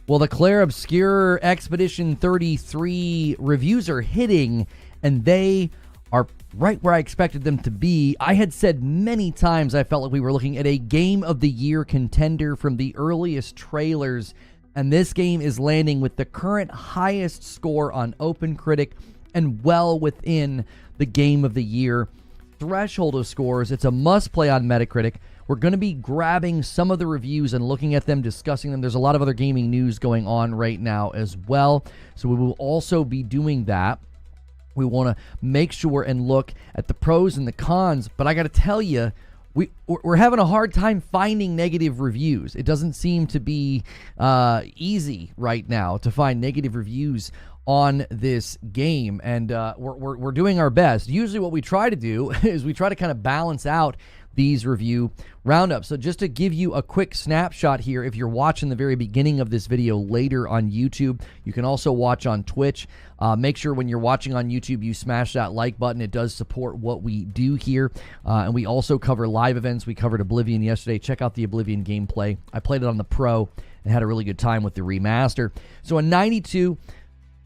Well, the Clair Obscur Expedition 33 reviews are hitting, and they are right where I expected them to be. I had said many times I felt like we were looking at a Game of the Year contender from the earliest trailers, and this game is landing with the current highest score on OpenCritic and well within the Game of the Year threshold of scores. It's a must-play on Metacritic. We're going to be grabbing some of the reviews and looking at them, discussing them. There's a lot of other gaming news going on right now as well, so we will also be doing that. We want to make sure and look at the pros and the cons, but I got to tell you, we're having a hard time finding negative reviews. It doesn't seem to be easy right now to find negative reviews on this game, and we're doing our best. Usually what we try to do is we try to kind of balance out these review roundups. So just to give you a quick snapshot here, if you're watching the very beginning of this video later on YouTube, you can also watch on Twitch. Make sure when you're watching on YouTube, you smash that like button. It does support what we do here. And we also cover live events. We covered Oblivion yesterday. Check out the Oblivion gameplay. I played it on the Pro and had a really good time with the remaster. So a 92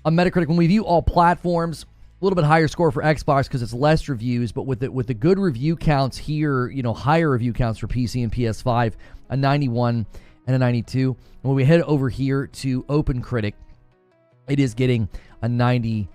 on Metacritic. When we view all platforms, a little bit higher score for Xbox because it's less reviews, but with the good review counts here, you know, higher review counts for PC and PS5, a 91 and a 92. And when we head over here to OpenCritic, it is getting a 92%.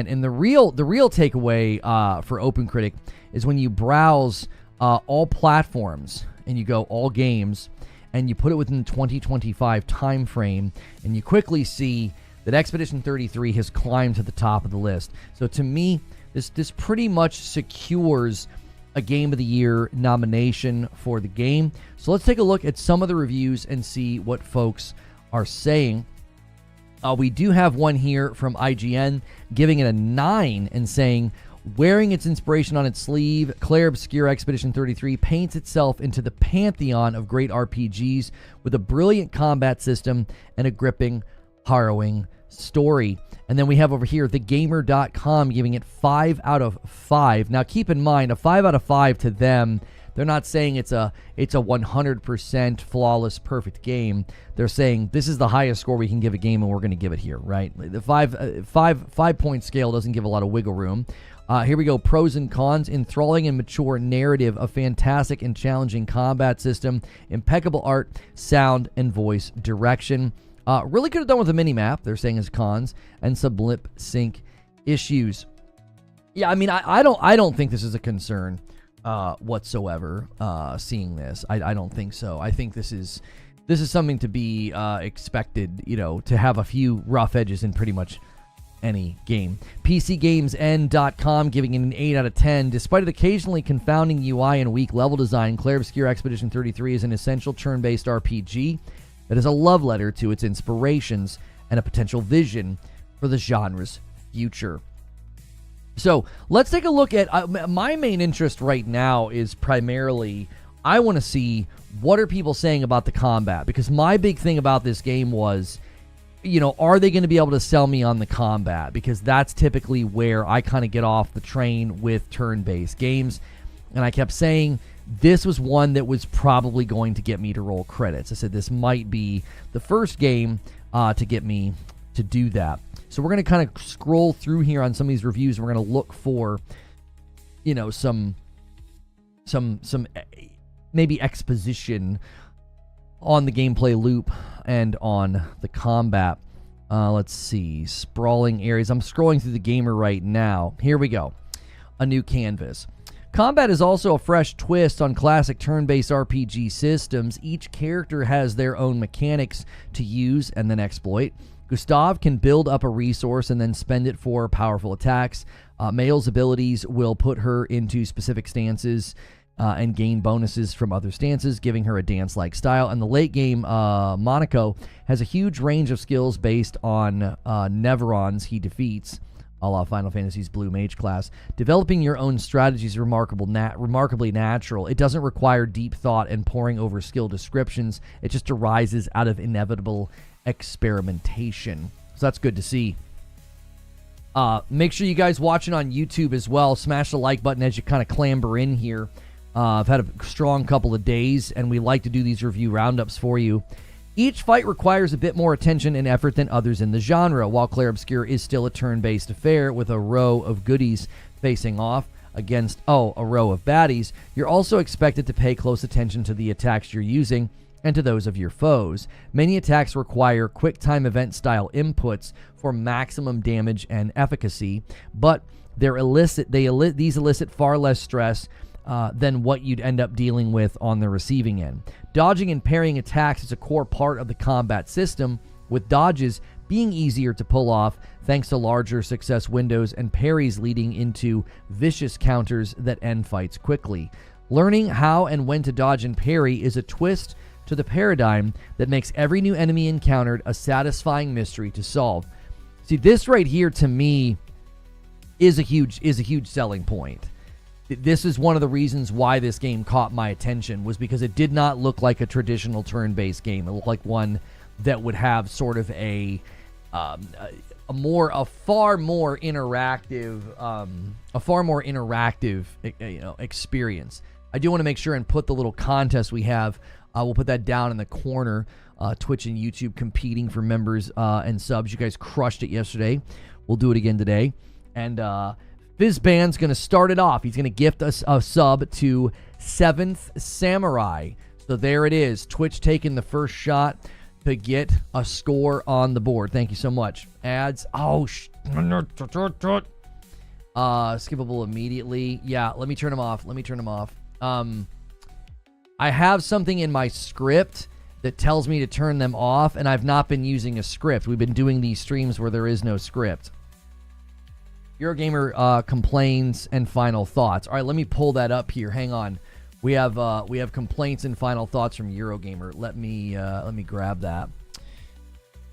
And the real takeaway for OpenCritic is when you browse all platforms and you go all games and you put it within the 2025 time frame, and you quickly see that Expedition 33 has climbed to the top of the list. So to me, this pretty much secures a Game of the Year nomination for the game. So let's take a look at some of the reviews and see what folks are saying. We do have one here from IGN giving it a 9 and saying, wearing its inspiration on its sleeve, Clair Obscur Expedition 33 paints itself into the pantheon of great RPGs with a brilliant combat system and a gripping, harrowing story. And then we have over here thegamer.com giving it 5 out of 5. Now keep in mind, a 5 out of 5 to them, they're not saying it's a 100% flawless perfect game. They're saying this is the highest score we can give a game and we're going to give it here, right? The 5-point scale doesn't give a lot of wiggle room. Here we go. Pros and cons. Enthralling and mature narrative, a fantastic and challenging combat system, impeccable art, sound, and voice direction. Really could have done with a mini-map, they're saying as cons, and some lip sync issues. Yeah, I mean, I don't think this is a concern whatsoever, seeing this. I don't think so. I think this is something to be expected, you know, to have a few rough edges in pretty much any game. PCGamesN.com giving it an 8 out of 10. Despite an occasionally confounding UI and weak level design, Clair Obscur Expedition 33 is an essential turn-based RPG that is a love letter to its inspirations and a potential vision for the genre's future. So let's take a look at my main interest right now is primarily I want to see what are people saying about the combat, because my big thing about this game was, you know, are they going to be able to sell me on the combat? Because that's typically where I kind of get off the train with turn-based games. And I kept saying this was one that was probably going to get me to roll credits. I said this might be the first game to get me to do that. So we're going to kind of scroll through here on some of these reviews, and we're going to look for, you know, some maybe exposition on the gameplay loop and on the combat. Let's see. Sprawling areas. I'm scrolling through the gamer right now. Here we go. A new canvas. Combat is also a fresh twist on classic turn-based RPG systems. Each character has their own mechanics to use and then exploit. Gustav can build up a resource and then spend it for powerful attacks. Mayle's abilities will put her into specific stances and gain bonuses from other stances, giving her a dance-like style. And the late game, Monaco, has a huge range of skills based on Neverons he defeats, a la Final Fantasy's Blue Mage class. Developing your own strategies is remarkably natural. It doesn't require deep thought and poring over skill descriptions. It just arises out of inevitable experimentation. So that's good to see. Make sure you guys watching on YouTube as well. Smash the like button as you kind of clamber in here. I've had a strong couple of days, and we like to do these review roundups for you. Each fight requires a bit more attention and effort than others in the genre. While Clair Obscur is still a turn-based affair with a row of goodies facing off against, a row of baddies, you're also expected to pay close attention to the attacks you're using and to those of your foes. Many attacks require quick-time event-style inputs for maximum damage and efficacy, but these elicit far less stress than what you'd end up dealing with on the receiving end. Dodging and parrying attacks is a core part of the combat system, with dodges being easier to pull off thanks to larger success windows and parries leading into vicious counters that end fights quickly. Learning how and when to dodge and parry is a twist to the paradigm that makes every new enemy encountered a satisfying mystery to solve. See, this right here to me is a huge selling point. This is one of the reasons why this game caught my attention, was because it did not look like a traditional turn-based game. It looked like one that would have sort of a far more interactive experience. I do want to make sure and put the little contest we have. We'll put that down in the corner. Twitch and YouTube competing for members and subs. You guys crushed it yesterday. We'll do it again today. And Fizzban's going to start it off. He's going to gift us a sub to 7th Samurai. So there it is. Twitch taking the first shot to get a score on the board. Thank you so much. Ads. Skippable immediately. Yeah, let me turn them off. I have something in my script that tells me to turn them off, and I've not been using a script. We've been doing these streams where there is no script. Eurogamer complains and final thoughts. All right, let me pull that up here. Hang on. We have complaints and final thoughts from Eurogamer. Let me grab that.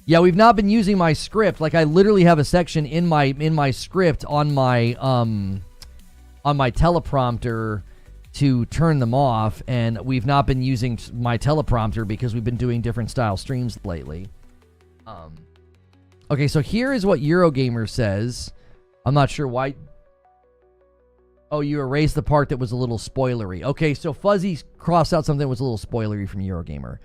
Yeah, we've not been using my script. Like, I literally have a section in my script on my teleprompter to turn them off, and we've not been using my teleprompter because we've been doing different style streams lately. Okay, so here is what Eurogamer says. I'm not sure why. Oh, you erased the part that was a little spoilery. Okay, so Fuzzy crossed out something that was a little spoilery from Eurogamer.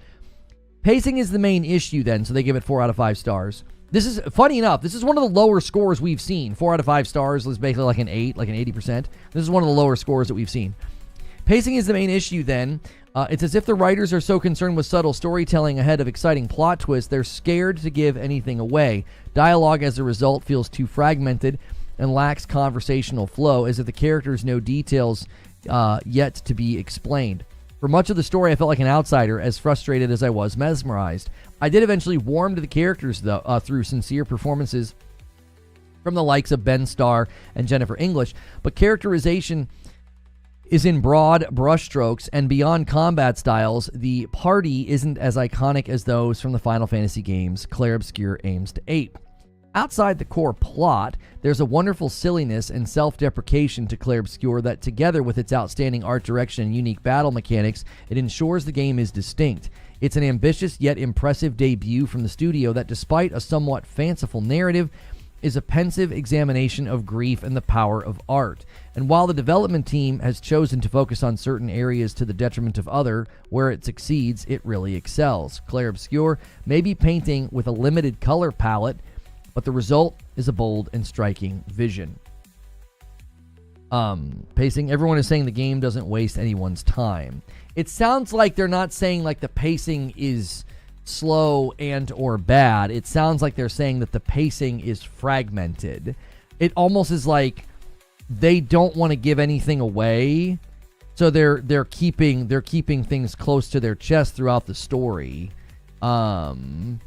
Pacing is the main issue then, so they give it 4 out of 5 stars. This is, funny enough, this is one of the lower scores we've seen. 4 out of 5 stars is basically like an 8, like an 80%. This is one of the lower scores that we've seen. Pacing is the main issue then. It's as if the writers are so concerned with subtle storytelling ahead of exciting plot twists, they're scared to give anything away. Dialogue, as a result, feels too fragmented and lacks conversational flow, as if the characters know details yet to be explained. For much of the story, I felt like an outsider, as frustrated as I was mesmerized. I did eventually warm to the characters, though, through sincere performances from the likes of Ben Starr and Jennifer English, but characterization is in broad brushstrokes, and beyond combat styles, the party isn't as iconic as those from the Final Fantasy games Clair Obscur aims to ape. Outside the core plot, there's a wonderful silliness and self-deprecation to Clair Obscur that, together with its outstanding art direction and unique battle mechanics, it ensures the game is distinct. It's an ambitious yet impressive debut from the studio that, despite a somewhat fanciful narrative, is a pensive examination of grief and the power of art. And while the development team has chosen to focus on certain areas to the detriment of other, where it succeeds, it really excels. Clair Obscur may be painting with a limited color palette, but the result is a bold and striking vision. Pacing. Everyone is saying the game doesn't waste anyone's time. It sounds like they're not saying like the pacing is slow and or bad. It sounds like they're saying that the pacing is fragmented. It almost is like they don't want to give anything away, so they're keeping things close to their chest throughout the story. Hang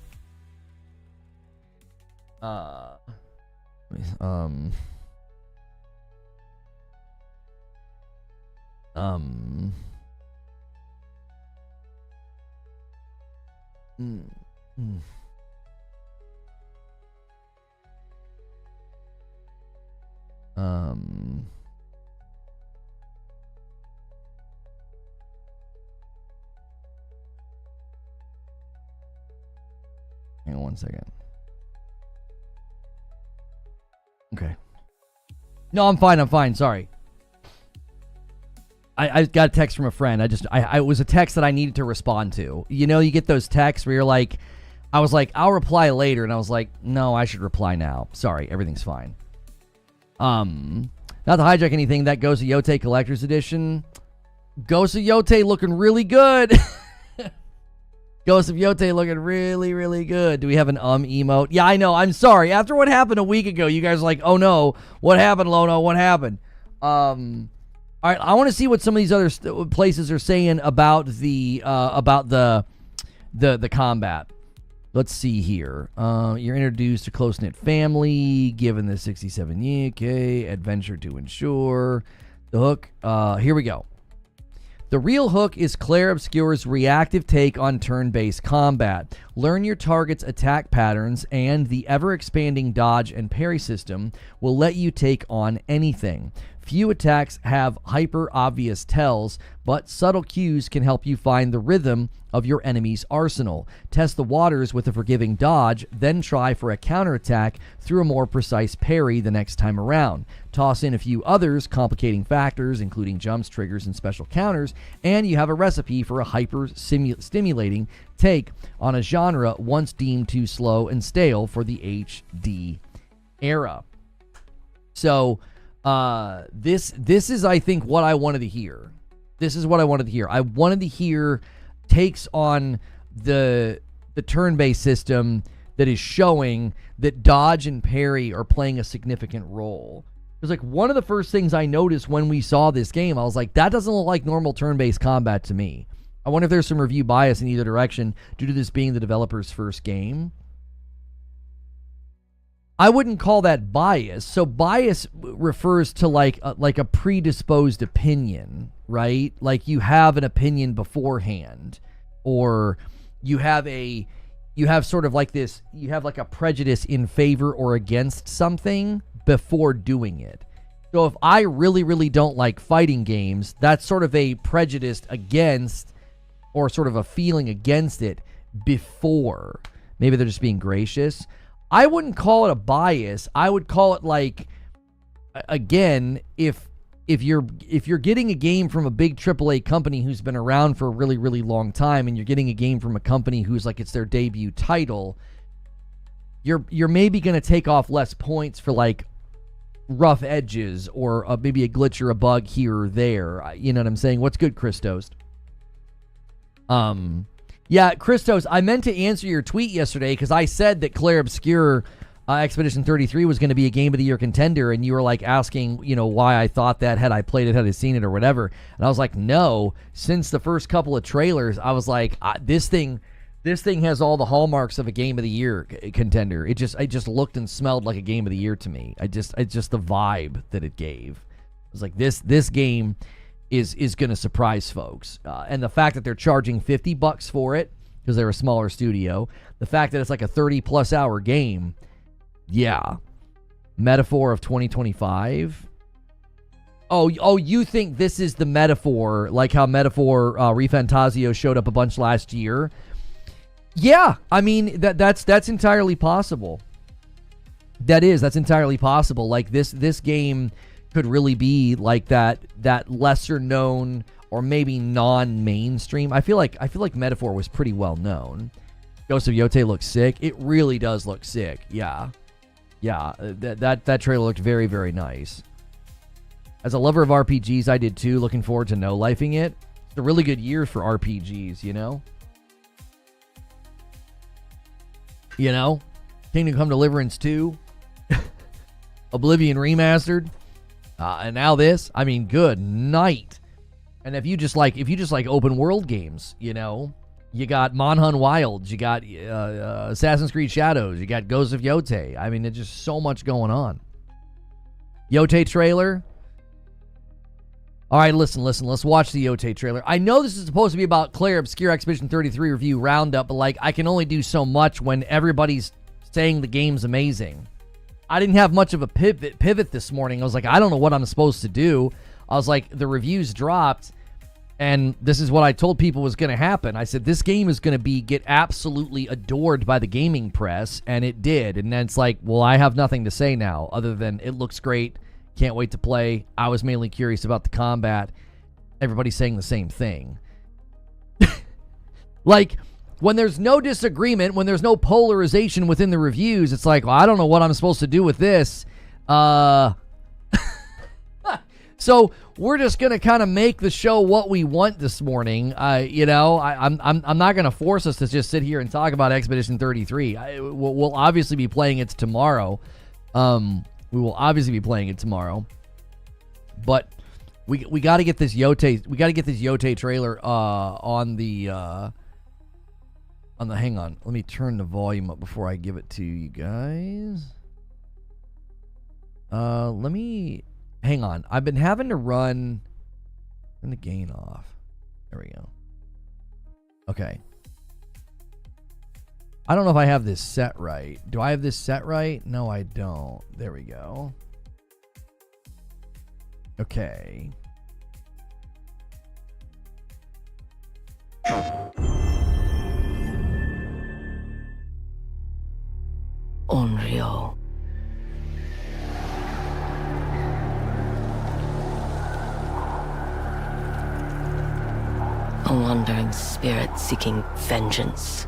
on one second. Okay. No, I'm fine. Sorry. I got a text from a friend. It was a text that I needed to respond to. You know, you get those texts where you're like, I was like, I'll reply later. And I was like, no, I should reply now. Sorry, everything's fine. Not to hijack anything, that Ghost of Yote Collector's Edition. Ghost of Yote looking really good. Ghost of Yote looking really, really good. Do we have an emote? Yeah, I know. I'm sorry. After what happened a week ago, you guys are like, oh no, what happened, Lono? What happened? All right, I want to see what some of these other places are saying about the combat. Let's see here. You're introduced to close-knit family, given the 67 year, okay, adventure to ensure. The hook, here we go. The real hook is Clair Obscur's reactive take on turn-based combat. Learn your target's attack patterns, and the ever-expanding dodge and parry system will let you take on anything. Few attacks have hyper-obvious tells, but subtle cues can help you find the rhythm of your enemy's arsenal. Test the waters with a forgiving dodge, then try for a counterattack through a more precise parry the next time around. Toss in a few others, complicating factors, including jumps, triggers, and special counters, and you have a recipe for a hyper-stimulating take on a genre once deemed too slow and stale for the HD era. So, this is, I think, what I wanted to hear. This is what I wanted to hear. I wanted to hear takes on the turn-based system that is showing that dodge and parry are playing a significant role. It was like one of the first things I noticed when we saw this game. I was like, that doesn't look like normal turn-based combat to me. I wonder if there's some review bias in either direction due to this being the developer's first game. I wouldn't call that bias. So bias refers to like a predisposed opinion, right? Like you have an opinion beforehand, or you have sort of like this, you have like a prejudice in favor or against something before doing it. So if I really, really don't like fighting games, that's sort of a prejudice against, or sort of a feeling against it before. Maybe they're just being gracious. I wouldn't call it a bias. I would call it like, again, if you're getting a game from a big AAA company who's been around for a really, really long time, and you're getting a game from a company who's like it's their debut title, you're maybe going to take off less points for like rough edges or maybe a glitch or a bug here or there. You know what I'm saying? What's good, Christos? Yeah, Christos, I meant to answer your tweet yesterday because I said that Clair Obscur Expedition 33 was going to be a Game of the Year contender, and you were like asking, you know, why I thought that, had I played it, had I seen it, or whatever. And I was like, no. Since the first couple of trailers, I was like, this thing has all the hallmarks of a Game of the Year contender. It just looked and smelled like a Game of the Year to me. It's just the vibe that it gave. It was like this game is going to surprise folks. And the fact that they're charging $50 for it because they're a smaller studio, the fact that it's like a 30-plus hour game, yeah. Metaphor of 2025. Oh, you think this is the metaphor, like how Metaphor Refantasio showed up a bunch last year? Yeah, I mean, that's entirely possible. That's entirely possible. Like this game could really be like that lesser known or maybe non-mainstream. I feel like Metaphor was pretty well known. Ghost of Yote looks sick. It really does look sick. Yeah. That trailer looked very, very nice. As a lover of RPGs, I did too. Looking forward to no-lifing it. It's a really good year for RPGs, you know? Kingdom Come Deliverance 2. Oblivion Remastered. And now this, I mean, good night. And if you just like open world games, you got Monhun Wilds, you got Assassin's Creed Shadows, you got Ghost of Yote. I mean, there's just so much going on. Yote trailer. All right, listen. Let's watch the Yote trailer. I know this is supposed to be about Clair Obscur Expedition 33 review roundup, but like I can only do so much when everybody's saying the game's amazing. I didn't have much of a pivot this morning. I was like, I don't know what I'm supposed to do. I was like, the reviews dropped, and this is what I told people was going to happen. I said, this game is going to get absolutely adored by the gaming press, and it did. And then it's like, well, I have nothing to say now other than it looks great. Can't wait to play. I was mainly curious about the combat. everybody's saying the same thing. Like, when there's no disagreement, when there's no polarization within the reviews, it's like, well, I don't know what I'm supposed to do with this. So we're just gonna kind of make the show what we want this morning. I'm not gonna force us to just sit here and talk about Expedition 33. We'll obviously be playing it tomorrow. We will obviously be playing it tomorrow, but we got to get this Yote. We got to get this Yote trailer on the. Hang on, let me turn the volume up before I give it to you guys. Let me. Hang on. I've been having to turn the gain off. There we go. Okay. I don't know if I have this set right. Do I have this set right? No, I don't. There we go. Okay. Unreal. A wandering spirit seeking vengeance.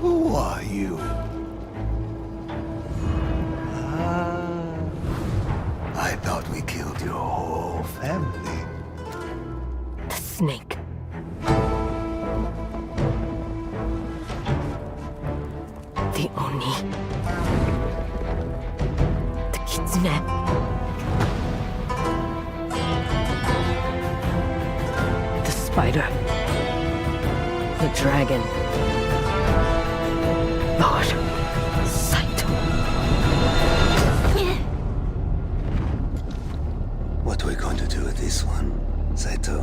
Who are you? I thought we killed your whole family. The snake. The Oni. The Kitsune. The spider. The dragon. Lord Saito. What are we going to do with this one, Saito?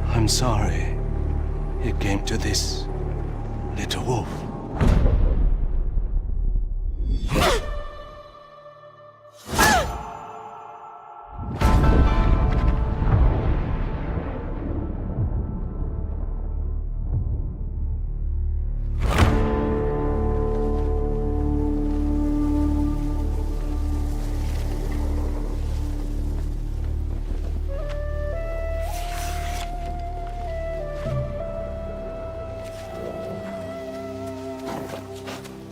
I'm sorry. It came to this, little wolf.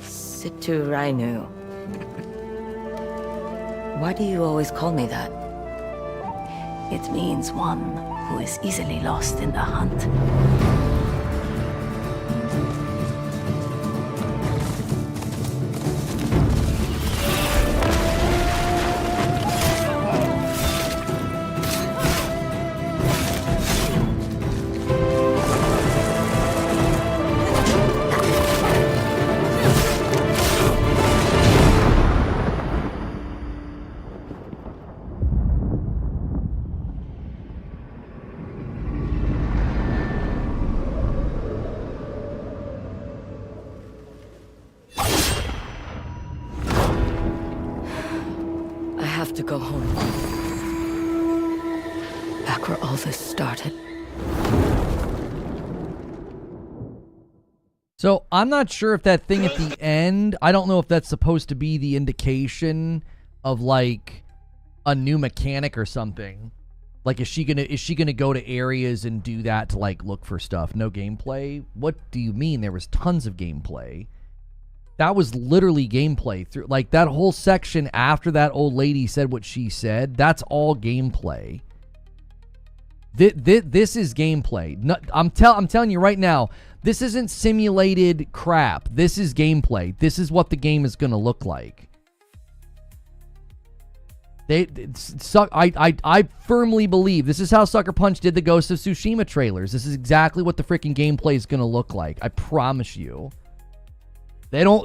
Situ Rainu. Why do you always call me that? It means one who is easily lost in the hunt. I have to go home. Back where all this started. So I'm not sure if that thing at the end, I don't know if that's supposed to be the indication of like a new mechanic or something. Like, is she gonna go to areas and do that to like look for stuff? No gameplay? What do you mean? There was tons of gameplay. That was literally gameplay through like that whole section after that old lady said what she said. That's all gameplay. This is gameplay. I'm telling you right now, this isn't simulated crap. This is gameplay. This is what the game is going to look like. I firmly believe this is how Sucker Punch did the Ghost of Tsushima trailers. This is exactly what the freaking gameplay is going to look like. I promise you.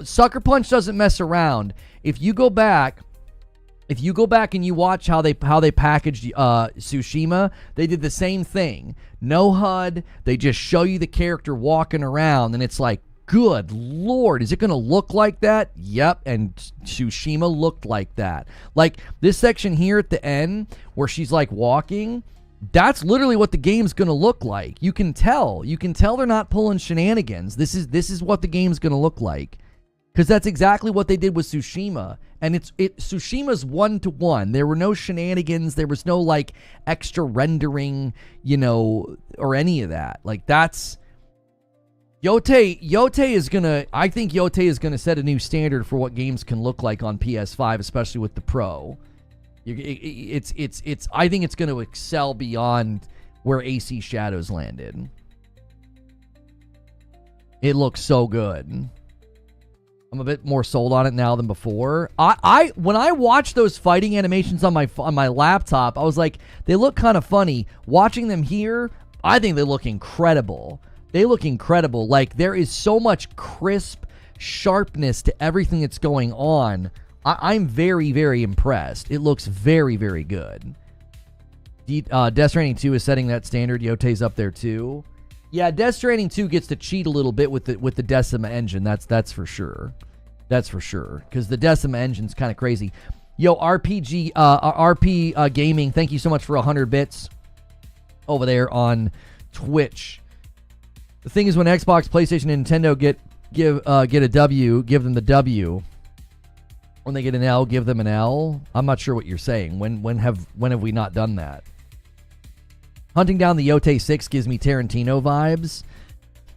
Sucker Punch doesn't mess around. If you go back and you watch how they packaged Tsushima, they did the same thing. No HUD. They just show you the character walking around, and it's like, good Lord, is it going to look like that? Yep, and Tsushima looked like that. Like, this section here at the end, where she's, like, walking, that's literally what the game's going to look like. You can tell. You can tell they're not pulling shenanigans. This is what the game's going to look like. Because that's exactly what they did with Tsushima. And Tsushima's 1-to-1. There were no shenanigans. There was no, like, extra rendering, you know, or any of that. Like, that's... Yote is going to... I think Yote is going to set a new standard for what games can look like on PS5, especially with the Pro. I think it's going to excel beyond where AC Shadows landed. It looks so good. I'm a bit more sold on it now than before. When I watched those fighting animations on my laptop, I was like, they look kind of funny. Watching them here, I think they look incredible. They look incredible. Like, there is so much crisp sharpness to everything that's going on. I'm very, very impressed. It looks very, very good. Death Stranding 2 is setting that standard. Yote's up there too. Yeah, Death Stranding 2 gets to cheat a little bit with the Decima engine. That's for sure. That's for sure. Because the Decima engine's kind of crazy. Yo, RP Gaming, thank you so much for 100 bits over there on Twitch. The thing is, when Xbox, PlayStation, and Nintendo get a W, give them the W. When they get an L, give them an L. I'm not sure what you're saying. When have we not done that? Hunting down the Yote 6 gives me Tarantino vibes.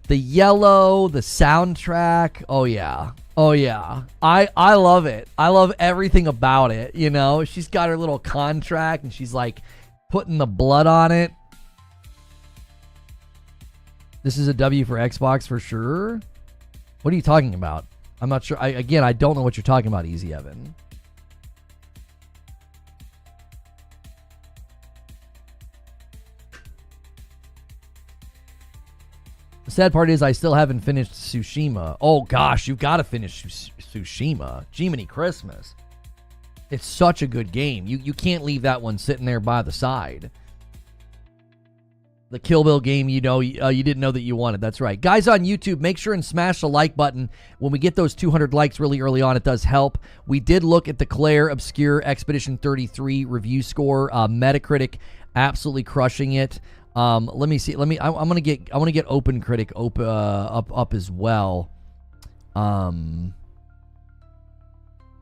The yellow, the soundtrack. Oh yeah. Oh yeah. I love it. I love everything about it. You know, she's got her little contract and she's like putting the blood on it. This is a W for Xbox for sure. What are you talking about? I'm not sure. I don't know what you're talking about, Easy Evan. The sad part is I still haven't finished Tsushima. Oh gosh, you've got to finish Tsushima. Jiminy Christmas. It's such a good game. You can't leave that one sitting there by the side. The Kill Bill game, you didn't know that you wanted. That's right. Guys on YouTube, make sure and smash the like button. When we get those 200 likes really early on, it does help. We did look at the Clair Obscur Expedition 33 review score. Metacritic absolutely crushing it. Let me see. I want to get OpenCritic up as well.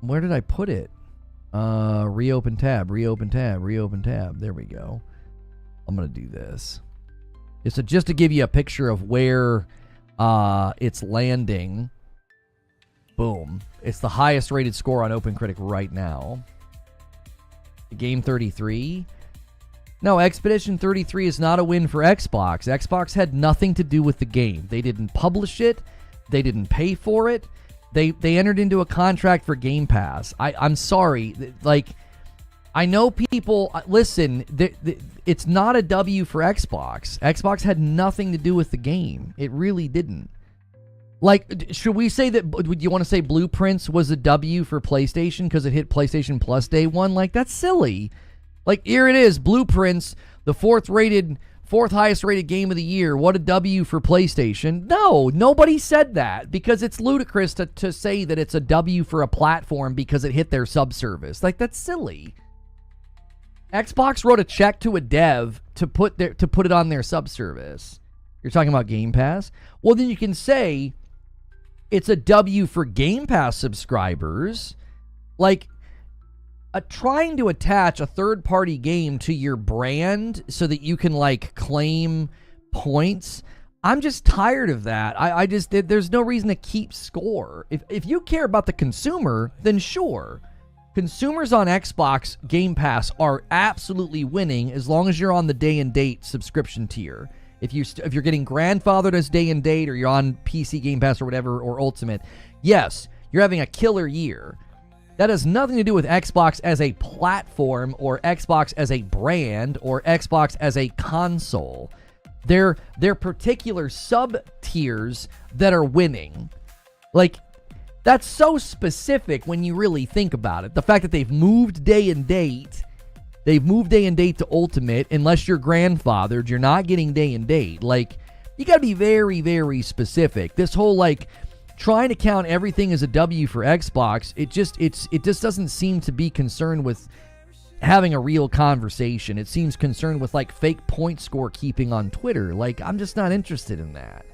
Where did I put it? Reopen tab. There we go. I'm gonna do this. So just to give you a picture of where it's landing. Boom. It's the highest rated score on OpenCritic right now. Game 33. No, Expedition 33 is not a win for Xbox. Xbox had nothing to do with the game. They didn't publish it. They didn't pay for it. They entered into a contract for Game Pass. I'm sorry. Like, I know people... Listen, it's not a W for Xbox. Xbox had nothing to do with the game. It really didn't. Like, should we say that... Do you want to say Blueprints was a W for PlayStation because it hit PlayStation Plus day one? Like, that's silly. Like, here it is, Blueprints, the fourth highest rated game of the year. What a W for PlayStation. No, nobody said that because it's ludicrous to say that it's a W for a platform because it hit their subservice. Like, that's silly. Xbox wrote a check to a dev to put it on their subservice. You're talking about Game Pass? Well, then you can say it's a W for Game Pass subscribers. Like, trying to attach a third-party game to your brand so that you can, like, claim points, I'm just tired of that. There's no reason to keep score. If you care about the consumer, then sure. Consumers on Xbox Game Pass are absolutely winning as long as you're on the day and date subscription tier. If you're getting grandfathered as day and date, or you're on PC Game Pass or whatever, or Ultimate, yes, you're having a killer year. That has nothing to do with Xbox as a platform, or Xbox as a brand, or Xbox as a console. They're particular sub-tiers that are winning. Like, that's so specific when you really think about it. The fact that they've moved day and date to Ultimate, unless you're grandfathered, you're not getting day and date. Like, You got to be very, very specific. This whole like trying to count everything as a W for Xbox, it just doesn't seem to be concerned with having a real conversation. It seems concerned with like fake point score keeping on Twitter. Like, I'm just not interested in that.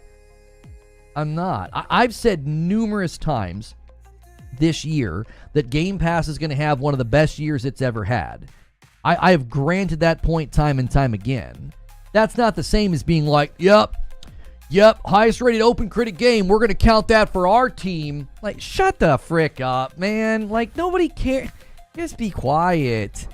I'm not. I've said numerous times this year that Game Pass is going to have one of the best years it's ever had. I have granted that point time and time again. That's not the same as being like, yep, highest rated open critic game. We're going to count that for our team. Like, shut the frick up, man. Like, nobody cares. Just be quiet.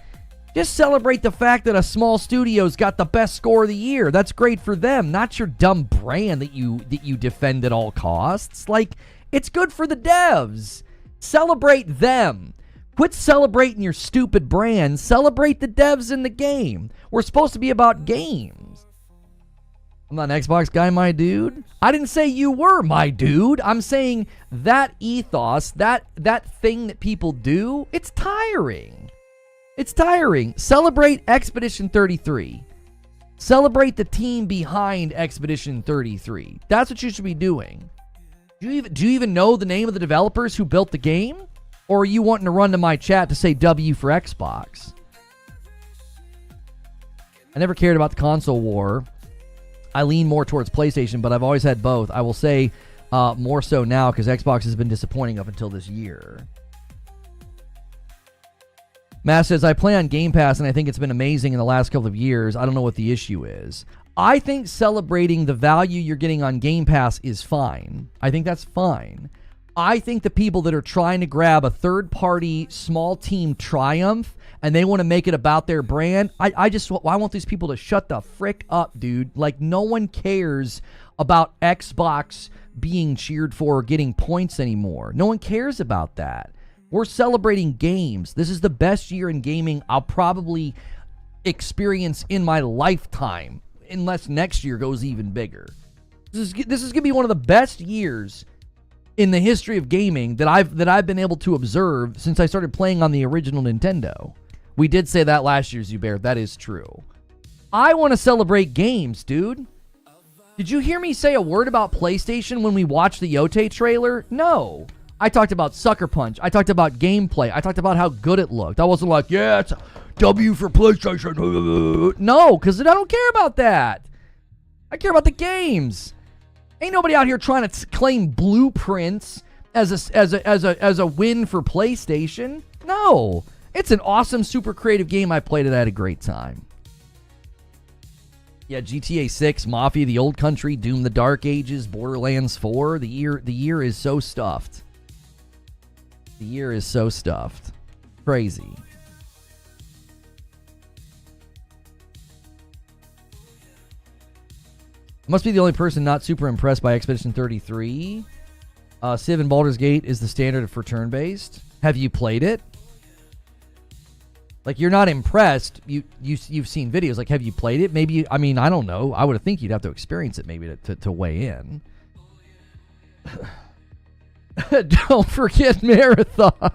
Just celebrate the fact that a small studio's got the best score of the year. That's great for them, not your dumb brand that you defend at all costs. Like, it's good for the devs. Celebrate them. Quit celebrating your stupid brand. Celebrate the devs in the game. We're supposed to be about games. I'm not an Xbox guy, my dude. I didn't say you were, my dude. I'm saying that ethos, that thing that people do, it's tiring. It's tiring. Celebrate Expedition 33. Celebrate the team behind Expedition 33. That's what you should be doing. Do you even know the name of the developers who built the game? Or are you wanting to run to my chat to say W for Xbox? I never cared about the console war. I lean more towards PlayStation, but I've always had both. I will say more so now because Xbox has been disappointing up until this year. Matt says, I play on Game Pass, and I think it's been amazing in the last couple of years. I don't know what the issue is. I think celebrating the value you're getting on Game Pass is fine. I think that's fine. I think the people that are trying to grab a third-party small team triumph and they want to make it about their brand, I want these people to shut the frick up, dude. Like, no one cares about Xbox being cheered for or getting points anymore. No one cares about that. We're celebrating games. This is the best year in gaming I'll probably experience in my lifetime, unless next year goes even bigger. This is going to be one of the best years in the history of gaming that I've been able to observe since I started playing on the original Nintendo. We did say that last year, Zubair. That is true. I want to celebrate games, dude. Did you hear me say a word about PlayStation when we watched the Yote trailer? No. I talked about Sucker Punch. I talked about gameplay. I talked about how good it looked. I wasn't like, yeah, it's a W for PlayStation. No, because I don't care about that. I care about the games. Ain't nobody out here trying to claim blueprints as a win for PlayStation. No. It's an awesome, super creative game. I played it. I had a great time. Yeah, GTA 6, Mafia, The Old Country, Doom the Dark Ages, Borderlands 4. The year is so stuffed. The year is so stuffed. Crazy. Must be the only person not super impressed by Expedition 33. Civ and Baldur's Gate is the standard for turn-based. Have you played it? Like, you're not impressed. You've seen videos. Like, have you played it? Maybe, I mean, I don't know. I would think you'd have to experience it maybe to weigh in. Don't forget Marathon.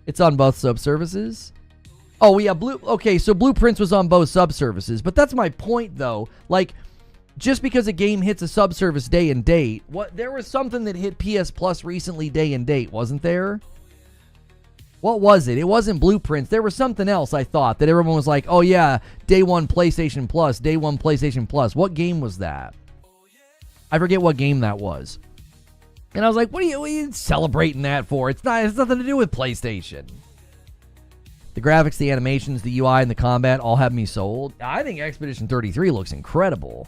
It's on both subservices. Oh, yeah, okay, so Blueprints was on both subservices, but that's my point, though. Like, just because a game hits a subservice day and date, there was something that hit PS Plus recently day and date, wasn't there? What was it? It wasn't Blueprints. There was something else, I thought, that everyone was like, oh, yeah, day one PlayStation Plus, day one PlayStation Plus. What game was that? I forget what game that was. And I was like, what are you celebrating that for? It's nothing to do with PlayStation. The graphics, the animations, the UI, and the combat all have me sold. I think Expedition 33 looks incredible.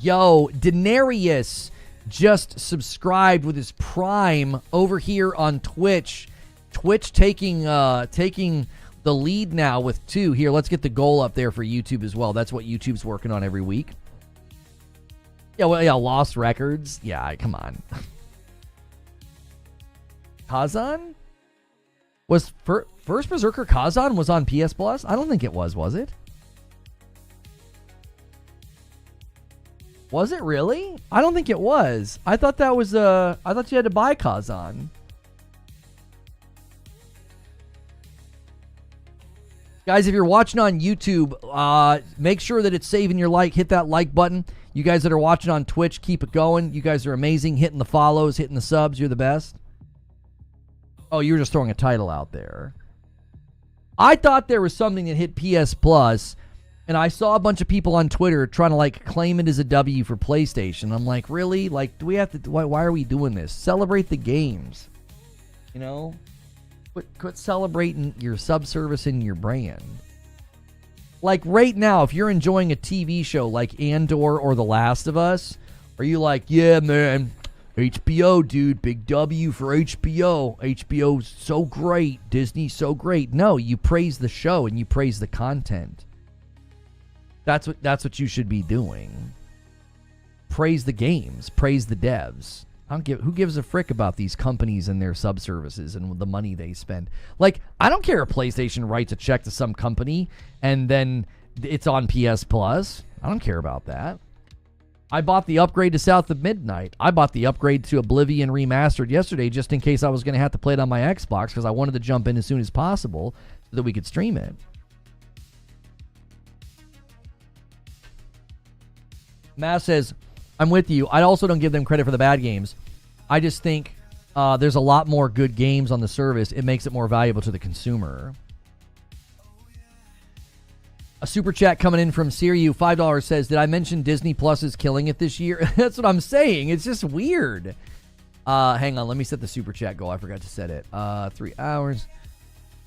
Yo, Denarius just subscribed with his Prime over here on Twitch. Twitch taking the lead now with 2. Here, let's get the goal up there for YouTube as well. That's what YouTube's working on every week. Yeah, well, yeah, Lost Records. Yeah, come on. Kazan? Was First Berserker Kazan was on PS Plus? I don't think it was it? Was it really? I don't think it was. I thought that was I thought you had to buy Kazan. Guys, if you're watching on YouTube, make sure that it's saving your like. Hit that like button. You guys that are watching on Twitch, keep it going. You guys are amazing. Hitting the follows, hitting the subs. You're the best. Oh, you were just throwing a title out there. I thought there was something that hit PS Plus, and I saw a bunch of people on Twitter trying to, like, claim it as a W for PlayStation. I'm like, really? Like, do we have to... Why are we doing this? Celebrate the games. You know? Quit celebrating your subservice and your brand. Like right now, if you're enjoying a TV show like Andor or The Last of Us, are you like, yeah, man, HBO, dude, big W for HBO. HBO's so great. Disney's so great. No, you praise the show and you praise the content. That's what you should be doing. Praise the games. Praise the devs. Who gives a frick about these companies and their subservices and the money they spend? Like, I don't care if PlayStation writes a check to some company and then it's on PS Plus. I don't care about that. I bought the upgrade to South of Midnight. I bought the upgrade to Oblivion Remastered yesterday just in case I was going to have to play it on my Xbox because I wanted to jump in as soon as possible so that we could stream it. Matt says, I'm with you. I also don't give them credit for the bad games. I just think there's a lot more good games on the service. It makes it more valuable to the consumer. A super chat coming in from Siriu, $5 says, did I mention Disney Plus is killing it this year? That's what I'm saying. It's just weird. Hang on. Let me set the super chat goal. I forgot to set it. 3 hours.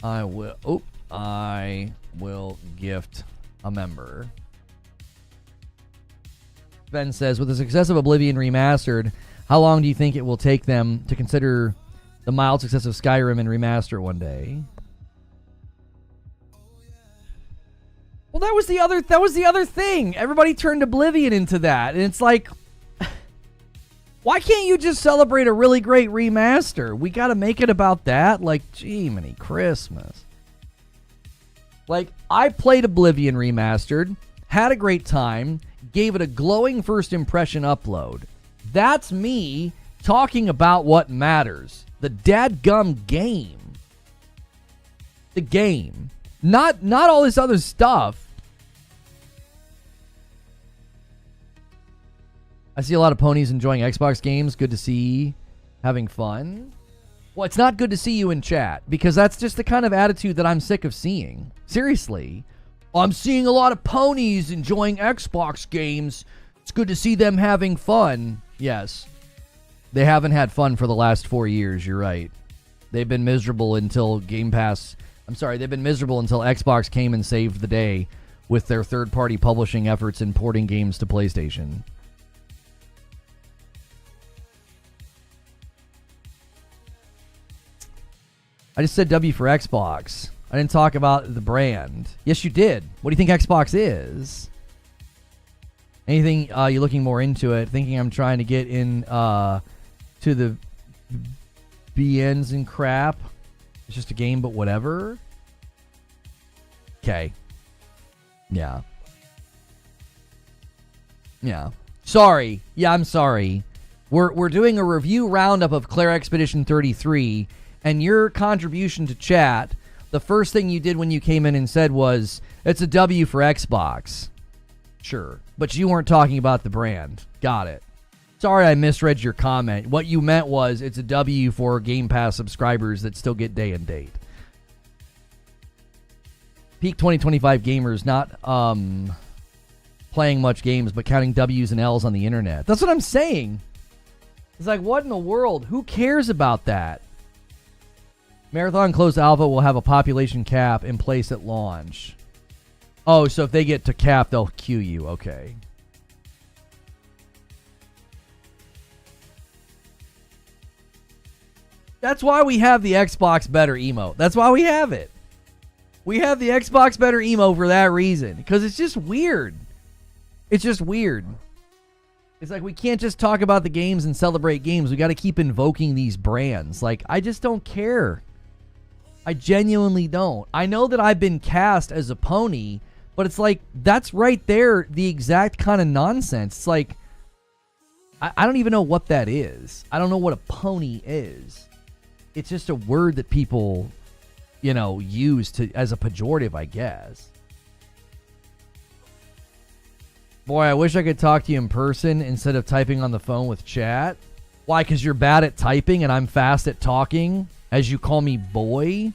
I will gift a member. Ben says, with the success of Oblivion Remastered, how long do you think it will take them to consider the mild success of Skyrim and remaster one day? Well, that was the other thing. Everybody turned Oblivion into that, and it's like, why can't you just celebrate a really great remaster? We got to make it about that. Like, gee, many Christmas. Like, I played Oblivion Remastered, had a great time, gave it a glowing first impression upload. That's me talking about what matters. The dadgum game. The game. Not all this other stuff. I see a lot of ponies enjoying Xbox games. Good to see having fun. Well, it's not good to see you in chat because that's just the kind of attitude that I'm sick of seeing. Seriously. I'm seeing a lot of ponies enjoying Xbox games. It's good to see them having fun. Yes. They haven't had fun for the last 4 years. You're right. They've been miserable until Game Pass. They've been miserable until Xbox came and saved the day with their third-party publishing efforts and porting games to PlayStation. I just said W for Xbox. I didn't talk about the brand. Yes, you did. What do you think Xbox is? Anything you're looking more into it? Thinking I'm trying to get in to the BNs and crap. It's just a game, but whatever. Okay. Yeah. Yeah. Sorry. Yeah, I'm sorry. We're doing a review roundup of Clair Expedition 33, and your contribution to chat, the first thing you did when you came in and said was, it's a W for Xbox. Sure. But you weren't talking about the brand. Got it. Sorry I misread your comment. What you meant was it's a W for Game Pass subscribers that still get day and date. Peak 2025 gamers not playing much games but counting W's and L's on the internet. That's what I'm saying. It's like, what in the world? Who cares about that? Marathon Closed Alpha will have a population cap in place at launch. Oh, so if they get to cap, they'll queue you. Okay. That's why we have the Xbox Better emote. That's why we have it. We have the Xbox Better emote for that reason. Because it's just weird. It's just weird. It's like we can't just talk about the games and celebrate games. We got to keep invoking these brands. Like, I just don't care. I genuinely don't. I know that I've been cast as a pony, but it's like, that's right there, the exact kind of nonsense. It's like, I don't even know what that is. I don't know what a pony is. It's just a word that people, used as a pejorative, I guess. Boy, I wish I could talk to you in person instead of typing on the phone with chat. Why? Because you're bad at typing and I'm fast at talking, as you call me boy?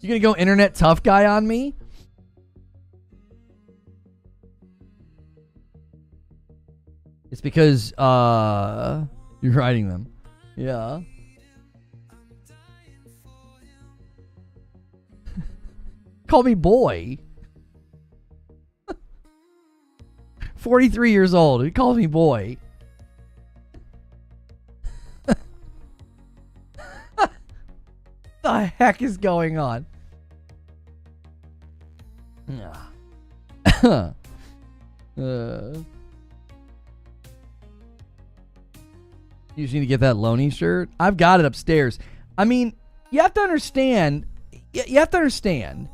You gonna go internet tough guy on me? It's because, you're writing them. Yeah. Call me boy. 43 years old. He calls me boy. The heck is going on? You just need to get that Loney shirt. I've got it upstairs. I mean, you have to understand. You have to understand.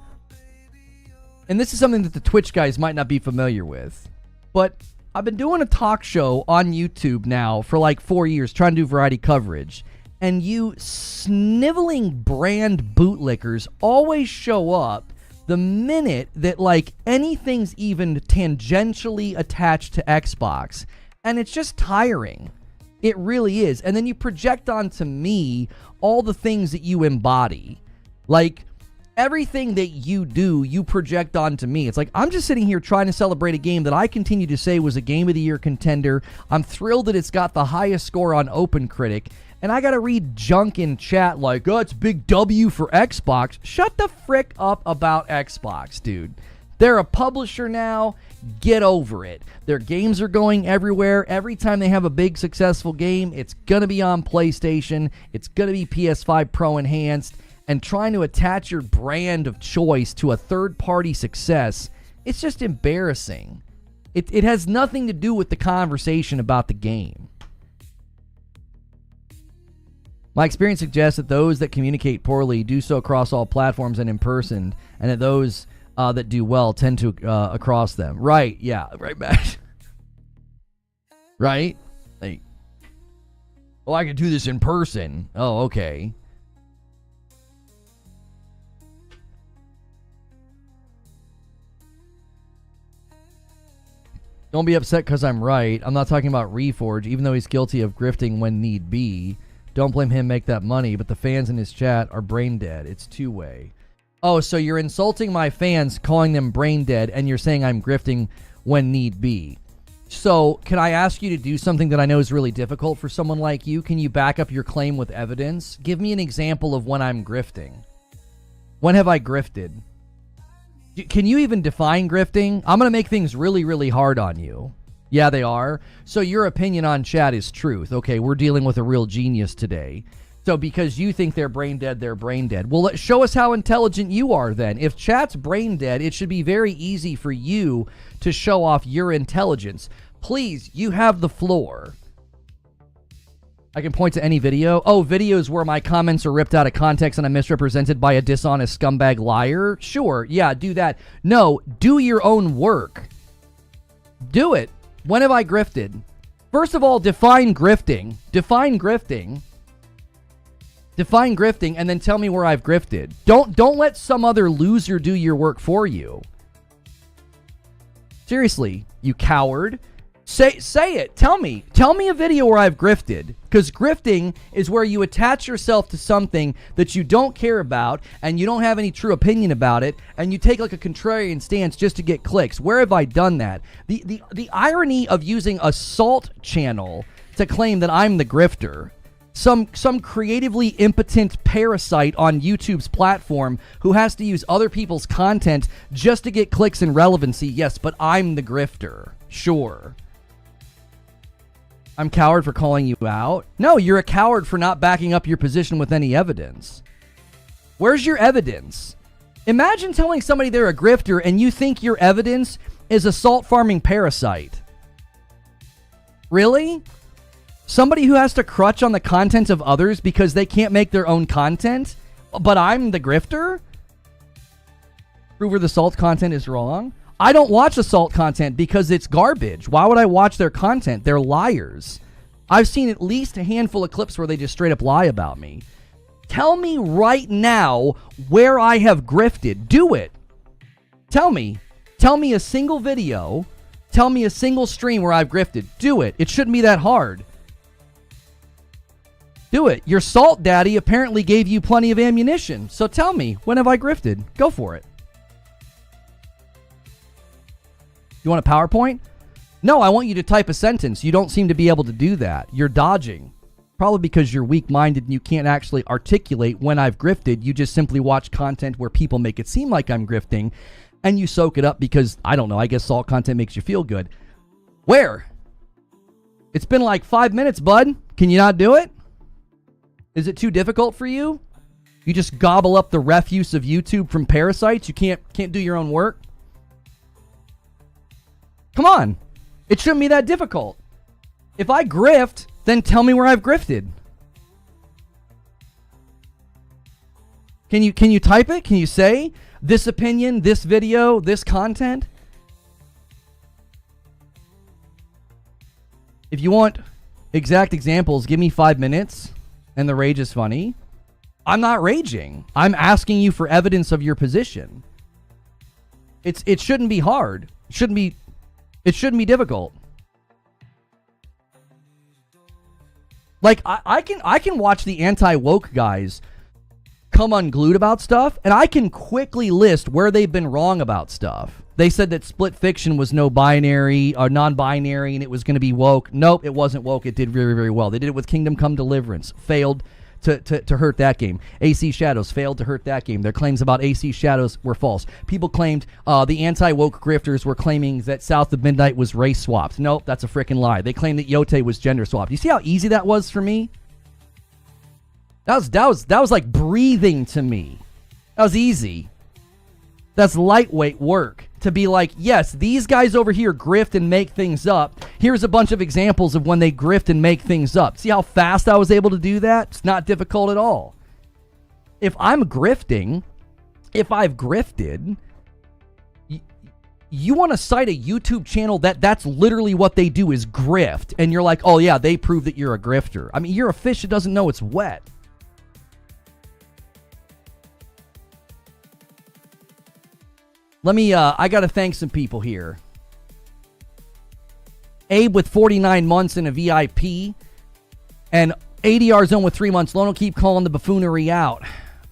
And this is something that the Twitch guys might not be familiar with. But I've been doing a talk show on YouTube now for like 4 years, trying to do variety coverage. And you sniveling brand bootlickers always show up the minute that like anything's even tangentially attached to Xbox. And it's just tiring. It really is. And then you project onto me all the things that you embody. Like, everything that you do, you project onto me. It's like, I'm just sitting here trying to celebrate a game that I continue to say was a Game of the Year contender. I'm thrilled that it's got the highest score on OpenCritic. And I got to read junk in chat like, oh, it's big W for Xbox. Shut the frick up about Xbox, dude. They're a publisher now. Get over it. Their games are going everywhere. Every time they have a big successful game, it's going to be on PlayStation. It's going to be PS5 Pro Enhanced. And trying to attach your brand of choice to a third-party success, it's just embarrassing. It has nothing to do with the conversation about the game. My experience suggests that those that communicate poorly do so across all platforms and in person, and that those that do well tend to across them. Right, yeah, right, Matt. Right? Like, oh, I could do this in person. Oh, okay. Don't be upset because I'm right. I'm not talking about Reforge, even though he's guilty of grifting when need be. Don't blame him, make that money, but the fans in his chat are brain dead. It's two-way. Oh, so you're insulting my fans, calling them brain dead, and you're saying I'm grifting when need be. So, can I ask you to do something that I know is really difficult for someone like you? Can you back up your claim with evidence? Give me an example of when I'm grifting. When have I grifted? Can you even define grifting? I'm going to make things really, really hard on you. Yeah, they are. So your opinion on chat is truth. Okay, we're dealing with a real genius today. So because you think they're brain dead, they're brain dead. Well, show us how intelligent you are then. If chat's brain dead, it should be very easy for you to show off your intelligence. Please, you have the floor. I can point to any video. Oh, videos where my comments are ripped out of context and I'm misrepresented by a dishonest scumbag liar? Sure, yeah, do that. No, do your own work. Do it. When have I grifted? First of all, define grifting. Define grifting. Define grifting and then tell me where I've grifted. Don't let some other loser do your work for you. Seriously, you coward. Say it. Tell me a video where I've grifted. Because grifting is where you attach yourself to something that you don't care about and you don't have any true opinion about it and you take like a contrarian stance just to get clicks. Where have I done that? The irony of using a salt channel to claim that I'm the grifter. Some creatively impotent parasite on YouTube's platform who has to use other people's content just to get clicks and relevancy. Yes, but I'm the grifter. Sure. I'm coward for calling you out? No, you're a coward for not backing up your position with any evidence. Where's your evidence? Imagine telling somebody they're a grifter and you think your evidence is a salt farming parasite. Really? Somebody who has to crutch on the content of others because they can't make their own content? But I'm the grifter? Prove where the salt content is wrong? I don't watch the salt content because it's garbage. Why would I watch their content? They're liars. I've seen at least a handful of clips where they just straight up lie about me. Tell me right now where I have grifted. Do it. Tell me. Tell me a single video. Tell me a single stream where I've grifted. Do it. It shouldn't be that hard. Do it. Your salt daddy apparently gave you plenty of ammunition. So tell me, when have I grifted? Go for it. You want a PowerPoint? No, I want you to type a sentence. You don't seem to be able to do that. You're dodging. Probably because you're weak-minded and you can't actually articulate when I've grifted. You just simply watch content where people make it seem like I'm grifting, and you soak it up because, I don't know, I guess salt content makes you feel good. Where? It's been like 5 minutes, bud. Can you not do it? Is it too difficult for you? You just gobble up the refuse of YouTube from parasites? You can't do your own work? Come on. It shouldn't be that difficult. If I grift, then tell me where I've grifted. Can you type it? Can you say this opinion, this video, this content? If you want exact examples, give me 5 minutes and the rage is funny. I'm not raging. I'm asking you for evidence of your position. It shouldn't be hard. It shouldn't be difficult. Like, I can watch the anti-woke guys come unglued about stuff, and I can quickly list where they've been wrong about stuff. They said that split fiction was no binary or non-binary and it was going to be woke. Nope, it wasn't woke. It did very, very well. They did it with Kingdom Come Deliverance. Failed to hurt that game. AC Shadows failed to hurt that game. Their claims about AC Shadows were false. People claimed the anti-woke grifters were claiming that South of Midnight was race swapped. Nope, that's a freaking lie. They claimed that Yote was gender swapped. You see how easy that was for me? That was like breathing to me. That was easy. That's lightweight work. To be like, yes, these guys over here grift and make things up. Here's a bunch of examples of when they grift and make things up. See how fast I was able to do that? It's not difficult at all. If I'm grifting, if I've grifted, you want to cite a YouTube channel that's literally what they do is grift. And you're like, oh yeah, they prove that you're a grifter. I mean, you're a fish that doesn't know it's wet. Let me, I got to thank some people here. Abe with 49 months in a VIP. And ADR Zone with 3 months. Lono keep calling the buffoonery out.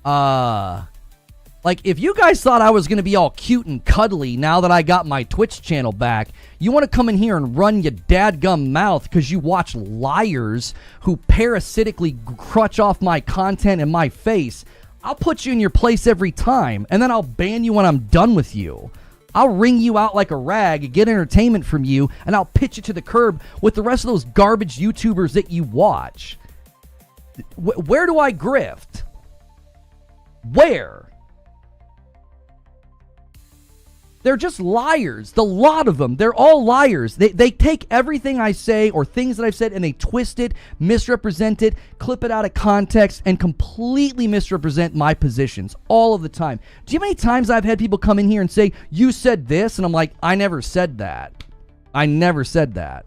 Like, if you guys thought I was going to be all cute and cuddly now that I got my Twitch channel back, you want to come in here and run your dadgum mouth because you watch liars who parasitically crutch off my content and my face. I'll put you in your place every time, and then I'll ban you when I'm done with you. I'll wring you out like a rag, get entertainment from you, and I'll pitch you to the curb with the rest of those garbage YouTubers that you watch. Where do I grift? Where? They're just liars. The lot of them. They're all liars. They take everything I say or things that I've said and they twist it, misrepresent it, clip it out of context, and completely misrepresent my positions all of the time. Do you know how many times I've had people come in here and say, you said this? And I'm like, I never said that. I never said that.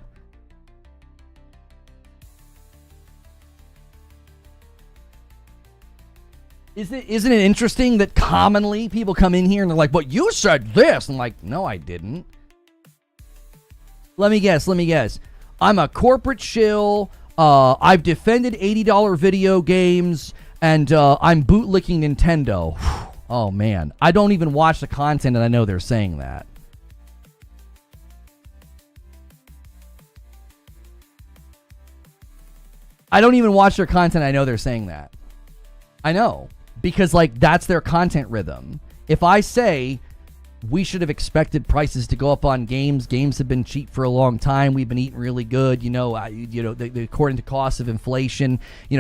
Isn't it interesting that commonly people come in here and they're like, but you said this. I'm like, no, I didn't. Let me guess. I'm a corporate shill. I've defended $80 video games, and I'm bootlicking Nintendo. Oh, man. I don't even watch the content, and I know they're saying that. I don't even watch their content. I know they're saying that. I know. Because, like, that's their content rhythm. If I say we should have expected prices to go up on games, games have been cheap for a long time, we've been eating really good, according to costs of inflation,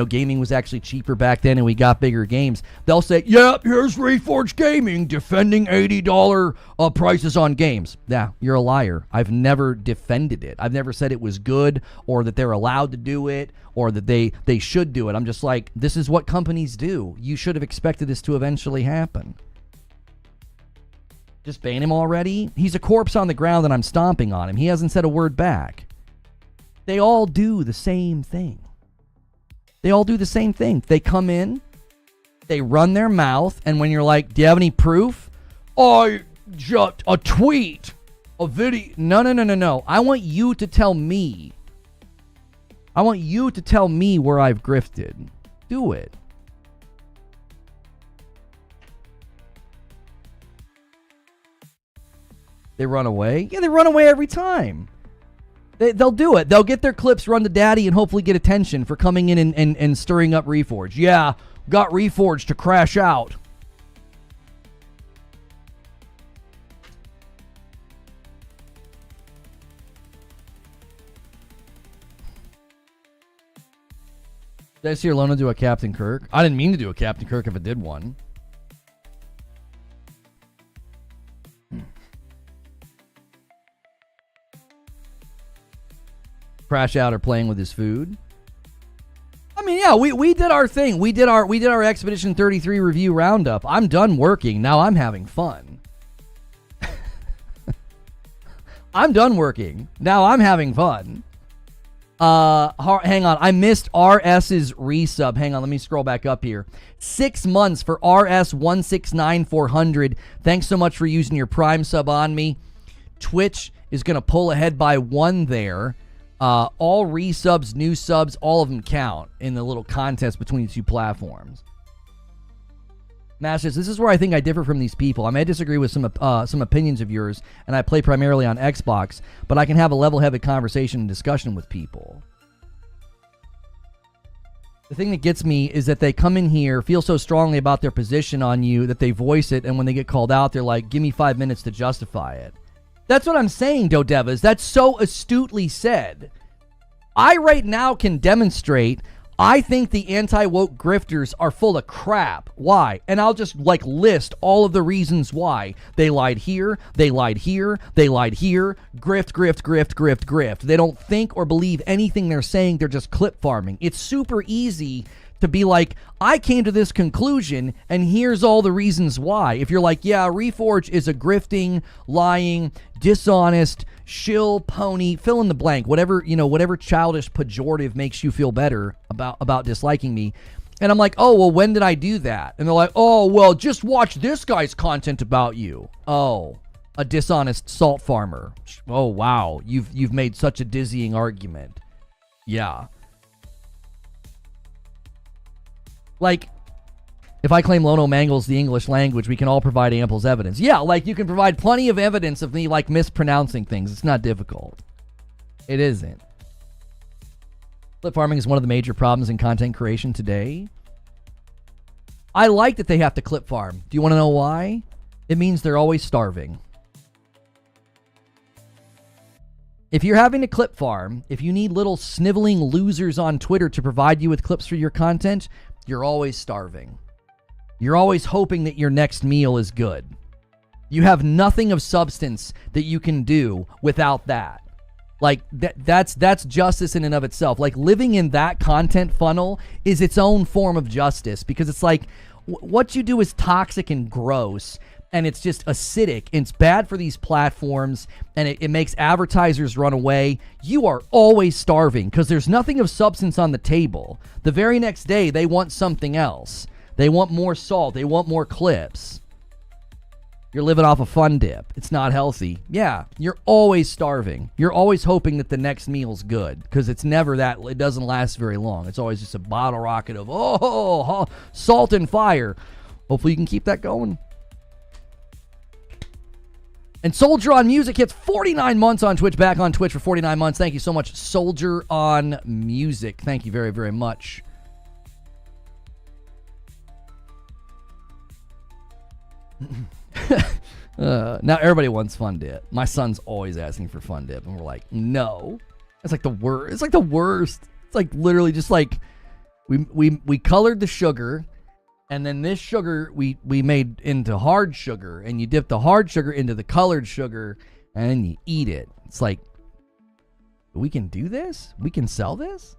gaming was actually cheaper back then and we got bigger games. They'll say, yep, here's Reforge Gaming defending $80 prices on games. Yeah, you're a liar. I've never defended it. I've never said it was good or that they're allowed to do it or that they should do it. I'm just like, this is what companies do. You should have expected this to eventually happen. Just ban him already? He's a corpse on the ground and I'm stomping on him. He hasn't said a word back. They all do the same thing. They all do the same thing. They come in, they run their mouth, and when you're like, do you have any proof? I just a tweet, a video. No. I want you to tell me. I want you to tell me where I've grifted. Do it. They run away? Yeah, they run away every time. They'll do it. They'll get their clips run to daddy and hopefully get attention for coming in and stirring up Reforge. Yeah, got Reforge to crash out. Did I see Lona do a Captain Kirk? I didn't mean to do a Captain Kirk if it did one. Crash out or playing with his food. I mean, yeah, we did our thing. We did our Expedition 33 review roundup. I'm done working. Now I'm having fun. I'm done working. Now I'm having fun. Hang on. I missed RS's resub. Hang on. Let me scroll back up here. 6 months for RS169400. Thanks so much for using your Prime sub on me. Twitch is going to pull ahead by 1 there. All resubs, new subs, all of them count in the little contest between the two platforms. Masters, this is where I think I differ from these people. I may disagree with some opinions of yours, and I play primarily on Xbox, but I can have a level-headed conversation and discussion with people. The thing that gets me is that they come in here, feel so strongly about their position on you that they voice it, and when they get called out, they're like, give me 5 minutes to justify it. That's what I'm saying, Dodevas. That's so astutely said. I right now can demonstrate I think the anti-woke grifters are full of crap. Why? And I'll just list all of the reasons why. They lied here, they lied here, they lied here. Grift. They don't think or believe anything they're saying. They're just clip farming. It's super easy to be like, I came to this conclusion, and here's all the reasons why. If you're like, yeah, Reforge is a grifting, lying, dishonest, shill, pony, fill in the blank, whatever childish pejorative makes you feel better about disliking me. And I'm like, oh, well, when did I do that? And they're like, oh, well, just watch this guy's content about you. Oh, a dishonest salt farmer. Oh, wow, you've made such a dizzying argument. Yeah. Like, if I claim Lono mangles the English language, we can all provide ample evidence. Yeah, like, you can provide plenty of evidence of me, mispronouncing things. It's not difficult. It isn't. Clip farming is one of the major problems in content creation today. I like that they have to clip farm. Do you want to know why? It means they're always starving. If you're having to clip farm, if you need little sniveling losers on Twitter to provide you with clips for your content, you're always starving. You're always hoping that your next meal is good. You have nothing of substance that you can do without that. That's justice in and of itself. Living in that content funnel is its own form of justice, because it's what you do is toxic and gross, and it's just acidic, and it's bad for these platforms, and it makes advertisers run away. You are always starving because there's nothing of substance on the table. The very next day, they want something else. They want more salt. They want more clips. You're living off a fun dip. It's not healthy. Yeah, you're always starving. You're always hoping that the next meal's good, because it's never that. It doesn't last very long. It's always just a bottle rocket of, salt and fire. Hopefully you can keep that going. And Soldier on Music hits 49 months on Twitch, back on Twitch for 49 months. Thank you so much, Soldier on Music. Thank you very, very much. Now everybody wants Fun Dip. My son's always asking for Fun Dip, and we're like, no. It's the worst. It's the worst. It's literally just we colored the sugar, and then this sugar we made into hard sugar, and you dip the hard sugar into the colored sugar, and then you eat it. It's we can do this? We can sell this?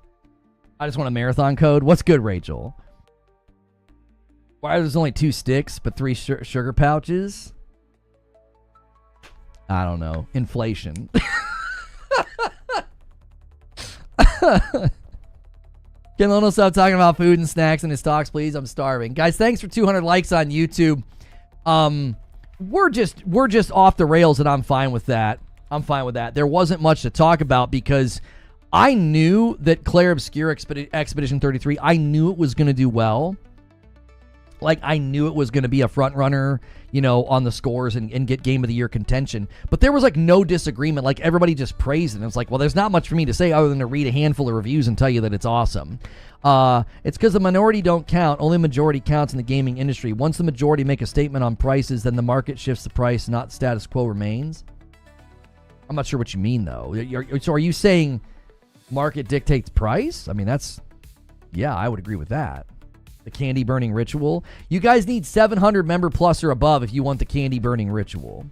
I just want a marathon code. What's good, Rachel? Why there's only 2 sticks but 3 sugar pouches? I don't know. Inflation. Can Lionel stop talking about food and snacks in his talks, please? I'm starving. Guys, thanks for 200 likes on YouTube. We're just off the rails, and I'm fine with that. I'm fine with that. There wasn't much to talk about because I knew that Clair Obscur Expedition 33, I knew it was going to do well. Like, I knew it was going to be a front runner, on the scores and get Game of the Year contention. But there was, like, no disagreement. Like, everybody just praised it. And it's like, well, there's not much for me to say other than to read a handful of reviews and tell you that it's awesome. It's because the minority don't count. Only majority counts in the gaming industry. Once the majority make a statement on prices, then the market shifts the price, not status quo remains. I'm not sure what you mean, though. So are you saying market dictates price? I mean, yeah, I would agree with that. The candy burning ritual. You guys need 700 member plus or above if you want the candy burning ritual.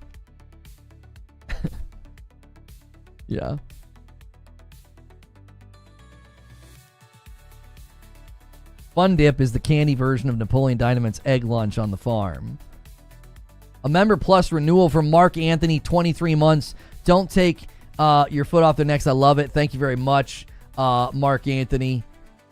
Yeah. Fun Dip is the candy version of Napoleon Dynamite's egg lunch on the farm. A member plus renewal from Mark Anthony, 23 months. Don't take your foot off the next. I love it. Thank you very much, Mark Anthony.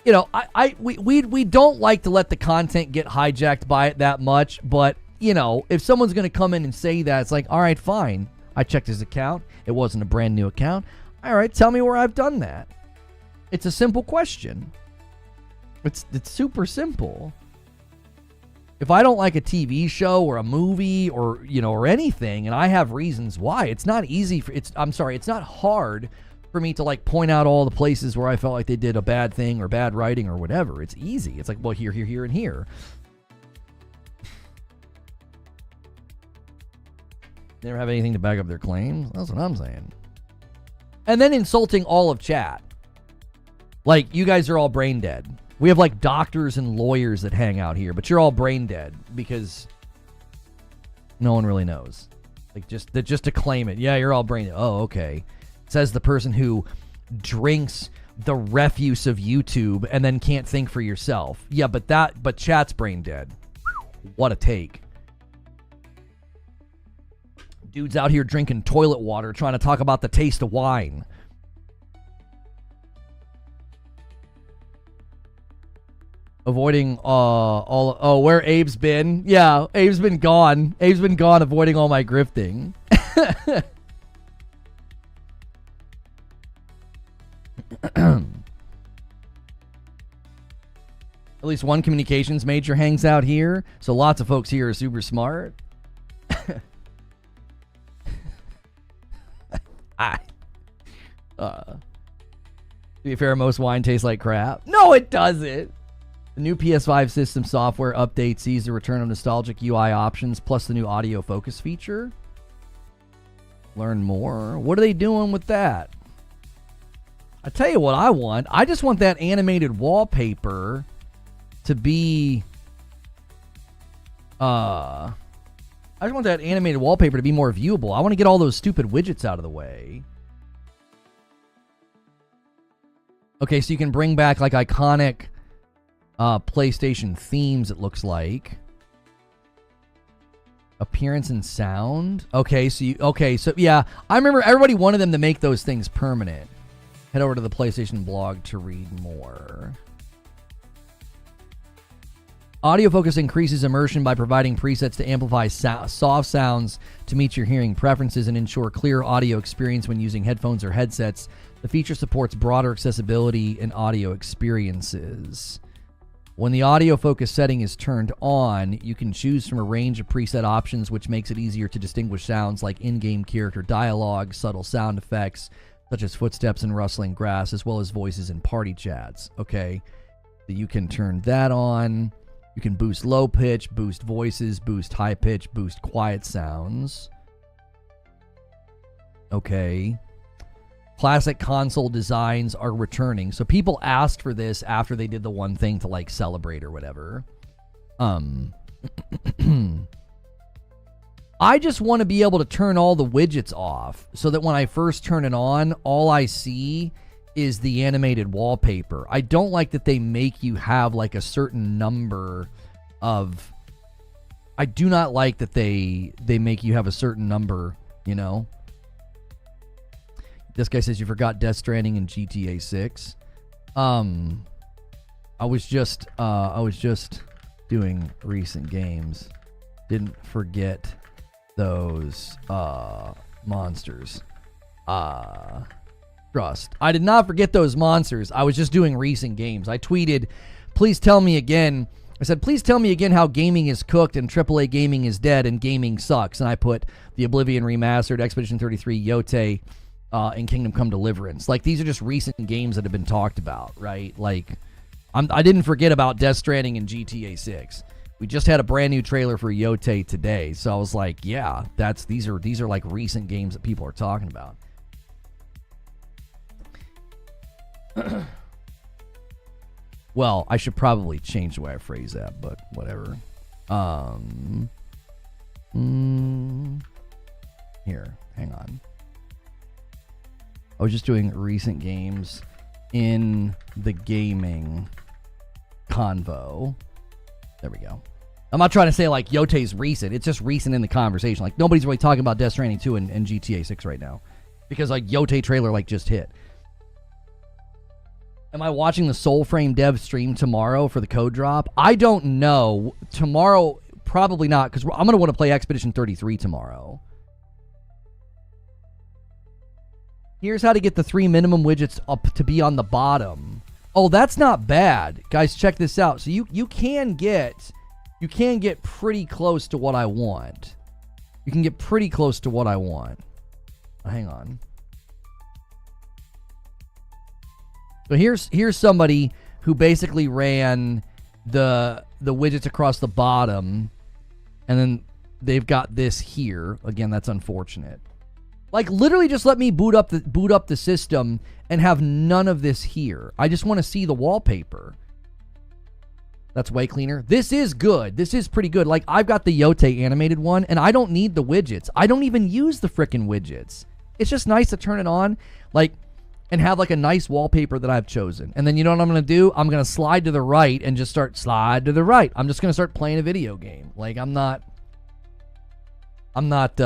We don't like to let the content get hijacked by it that much, but, if someone's going to come in and say that, it's like, all right, fine. I checked his account. It wasn't a brand new account. All right, tell me where I've done that. It's a simple question. It's super simple. If I don't like a TV show or a movie or, or anything, and I have reasons why, it's not easy it's not hard for me to like point out all the places where I felt like they did a bad thing or bad writing or whatever. It's easy. It's like, well, here, and here. They never have anything to back up their claims. That's what I'm saying. And then insulting all of chat. Like, you guys are all brain dead. We have like doctors and lawyers that hang out here, but you're all brain dead because no one really knows. Like, just to claim it. Yeah, you're all brain dead. Oh, okay. Says the person who drinks the refuse of YouTube and then can't think for yourself. Yeah, but chat's brain dead. What a take. Dude's out here drinking toilet water trying to talk about the taste of wine. Avoiding where Abe's been. Yeah, Abe's been gone. Abe's been gone avoiding all my grifting. At least one communications major hangs out here, so lots of folks here are super smart. To be fair, most wine tastes like crap. No, it doesn't. The new PS5 system software update sees the return of nostalgic UI options plus the new audio focus feature. Learn more. What are they doing with that? I tell you what I want. I just want that animated wallpaper to be I just want that animated wallpaper to be more viewable. I want to get all those stupid widgets out of the way. Okay, so you can bring back like iconic PlayStation themes, it looks like. Appearance and sound. Okay, so yeah, I remember everybody wanted them to make those things permanent. Head over to the PlayStation blog to read more. Audio focus increases immersion by providing presets to amplify soft sounds to meet your hearing preferences and ensure clear audio experience when using headphones or headsets. The feature supports broader accessibility and audio experiences. When the audio focus setting is turned on, you can choose from a range of preset options, which makes it easier to distinguish sounds like in-game character dialogue, subtle sound effects, such as footsteps and rustling grass, as well as voices in party chats. Okay, so you can turn that on. You can boost low pitch, boost voices, boost high pitch, boost quiet sounds. Okay. Classic console designs are returning. So people asked for this after they did the one thing to like celebrate or whatever. I just want to be able to turn all the widgets off so that when I first turn it on, all I see is the animated wallpaper. I don't like that they make you have like a certain number of... I do not like that they make you have a certain number, you know? This guy says you forgot Death Stranding in GTA 6. I was just doing recent games. Didn't forget those monsters. Trust. I did not forget those monsters. I was just doing recent games. I tweeted, please tell me again. I said, please tell me again how gaming is cooked and AAA gaming is dead and gaming sucks. And I put the Oblivion Remastered, Expedition 33, Yote, and Kingdom Come Deliverance. Like, these are just recent games that have been talked about, right? Like, I didn't forget about Death Stranding and GTA 6. We just had a brand new trailer for Yote today. So I was like, yeah, these are like recent games that people are talking about. Well, I should probably change the way I phrase that, but whatever. Here, hang on. I was just doing recent games in the gaming convo. There we go. I'm not trying to say like Yote's recent. It's just recent in the conversation. Like, nobody's really talking about Death Stranding 2 and GTA 6 right now. Because like Yote trailer like just hit. Am I watching the Soulframe dev stream tomorrow for the code drop? I don't know. Tomorrow, probably not, because I'm going to want to play Expedition 33 tomorrow. Here's how to get the 3 minimum widgets up to be on the bottom. Oh, that's not bad. Guys, check this out. So you can get pretty close to what I want. You can get pretty close to what I want. Hang on. So here's somebody who basically ran the widgets across the bottom, and then they've got this here. Again, that's unfortunate. Like, literally just let me boot up the system and have none of this here. I just want to see the wallpaper. That's way cleaner. This is good. This is pretty good. Like, I've got the Yote animated one, and I don't need the widgets. I don't even use the frickin' widgets. It's just nice to turn it on. Like, and have like a nice wallpaper that I've chosen. And then you know what I'm going to do? I'm going to slide to the right and just slide to the right. I'm just going to start playing a video game. Like, I'm not about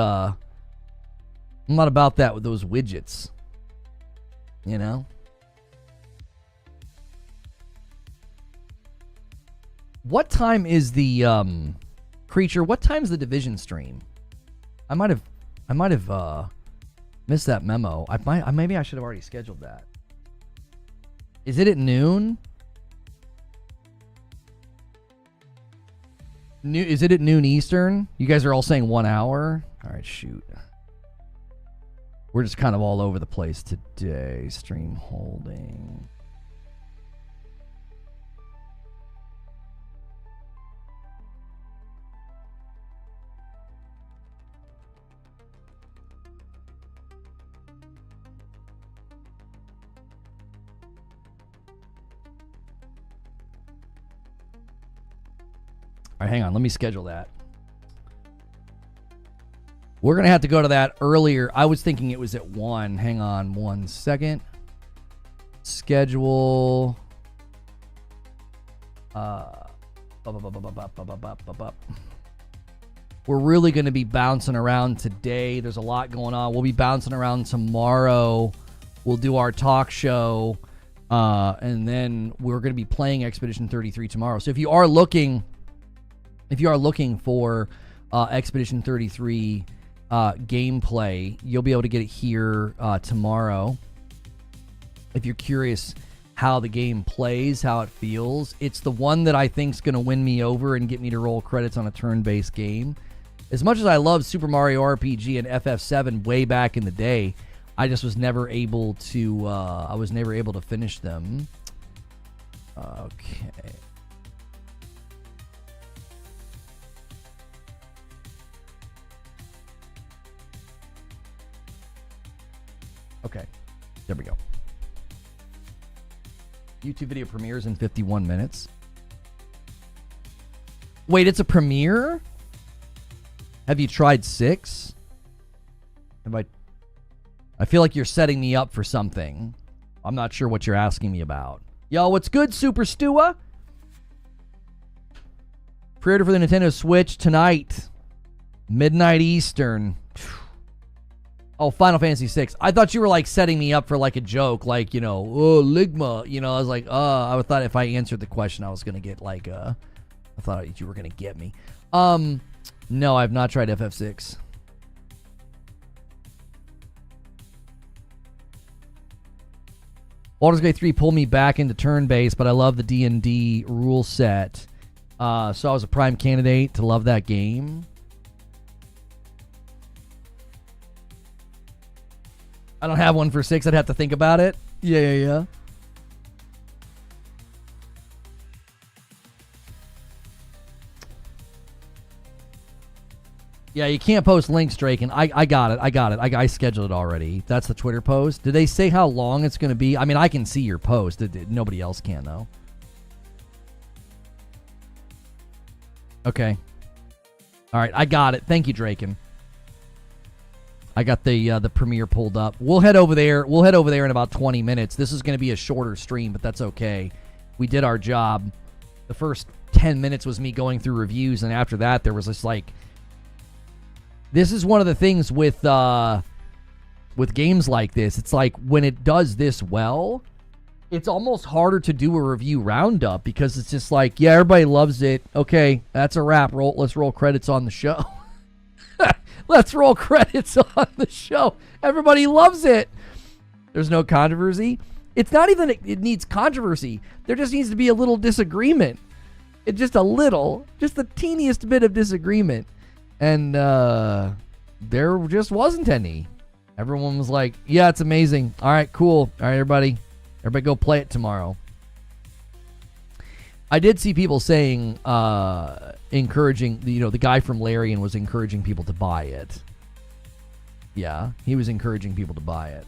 that with those widgets. You know? What time is the Creature, what time's the Division stream? I might have missed that memo. Maybe I should have already scheduled that. Is it at noon? Is it at noon Eastern? You guys are all saying 1 hour? All right, shoot. We're just kind of all over the place today. Stream holding. All right, hang on. Let me schedule that. We're going to have to go to that earlier. I was thinking it was at 1. Hang on 1 second. Schedule. We're really going to be bouncing around today. There's a lot going on. We'll be bouncing around tomorrow. We'll do our talk show. And then we're going to be playing Expedition 33 tomorrow. So if you are looking for Expedition 33 gameplay, you'll be able to get it here tomorrow. If you're curious how the game plays, how it feels, it's the one that I think is going to win me over and get me to roll credits on a turn-based game. As much as I love Super Mario RPG and FF7 way back in the day, I just was never able to finish them. Okay. Okay, there we go. YouTube video premieres in 51 minutes. Wait, it's a premiere? Have you tried 6? I feel like you're setting me up for something. I'm not sure what you're asking me about. Yo, what's good, Super Stewa? Pre-order for the Nintendo Switch tonight. Midnight Eastern. Oh, Final Fantasy VI. I thought you were like setting me up for like a joke, like, oh, Ligma. I was like, I thought if I answered the question, I was gonna get like, I thought you were gonna get me. No, I've not tried FF6. Baldur's Gate 3 pulled me back into turn-based, but I love the D&D rule set. So I was a prime candidate to love that game. I don't have one for 6. I'd have to think about it. Yeah. Yeah, you can't post links, Drake, and I got it. I scheduled it already. That's the Twitter post. Did they say how long it's going to be? I mean, I can see your post. Nobody else can, though. Okay. All right, I got it. Thank you, Draken. I got the premiere pulled up. We'll head over there. We'll head over there in about 20 minutes. This is going to be a shorter stream, but that's okay. We did our job. The first 10 minutes was me going through reviews, and after that, there was this like... This is one of the things with games like this. It's like when it does this well, it's almost harder to do a review roundup because it's just like, yeah, everybody loves it. Okay, that's a wrap. Let's roll credits on the show. Let's roll credits on the show. Everybody loves it. There's no controversy. It's not even it needs controversy. There just needs to be a little disagreement. Just the teeniest bit of disagreement. And there just wasn't any. Everyone was like, yeah, it's amazing. All right, cool. All right, everybody go play it tomorrow. I did see people saying, encouraging, the guy from Larian was encouraging people to buy it. Yeah, he was encouraging people to buy it.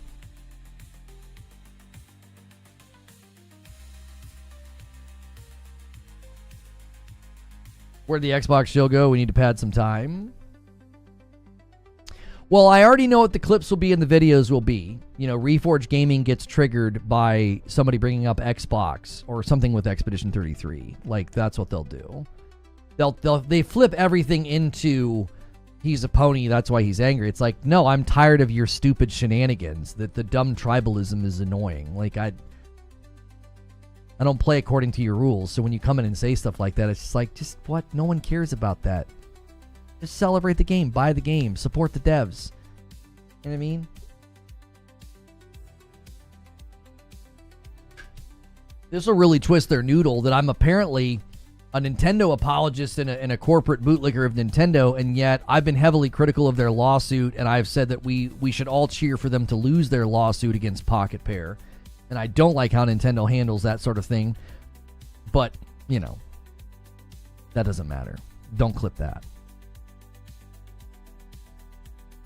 Where'd the Xbox show go? We need to pad some time. Well, I already know what the clips will be and the videos will be. Reforge Gaming gets triggered by somebody bringing up Xbox or something with Expedition 33. Like, that's what they'll do. They flip everything into he's a pony, that's why he's angry. It's like, no, I'm tired of your stupid shenanigans. That the dumb tribalism is annoying. Like, I don't play according to your rules, so when you come in and say stuff like that, it's just like, just what? No one cares about that. Just celebrate the game, buy the game, support the devs. You know what I mean? This will really twist their noodle that I'm apparently a Nintendo apologist and a corporate bootlicker of Nintendo, and yet I've been heavily critical of their lawsuit, and I've said that we should all cheer for them to lose their lawsuit against Pocket Pair. And I don't like how Nintendo handles that sort of thing. But, that doesn't matter. Don't clip that.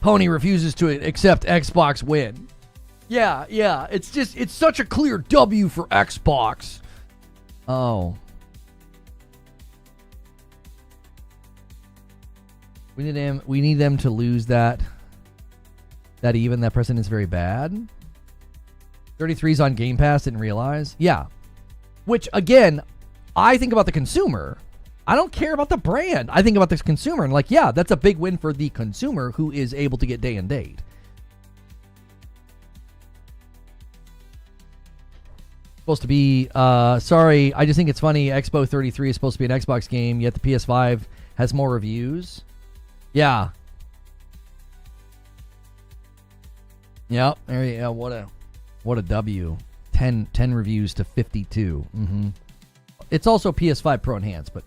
Pony refuses to accept Xbox win. Yeah. It's such a clear W for Xbox. Oh. We need them to lose that precedent is very bad. 33's on Game Pass, didn't realize. Yeah. Which, again, I think about the consumer. I don't care about the brand. I think about this consumer and like, yeah, that's a big win for the consumer who is able to get day and date. Supposed to be, sorry, I just think it's funny. Expo 33 is supposed to be an Xbox game, yet the PS5 has more reviews. Yeah. Yep. There you go. What a W. 10 reviews to 52. Mm-hmm. It's also PS5 Pro Enhanced, but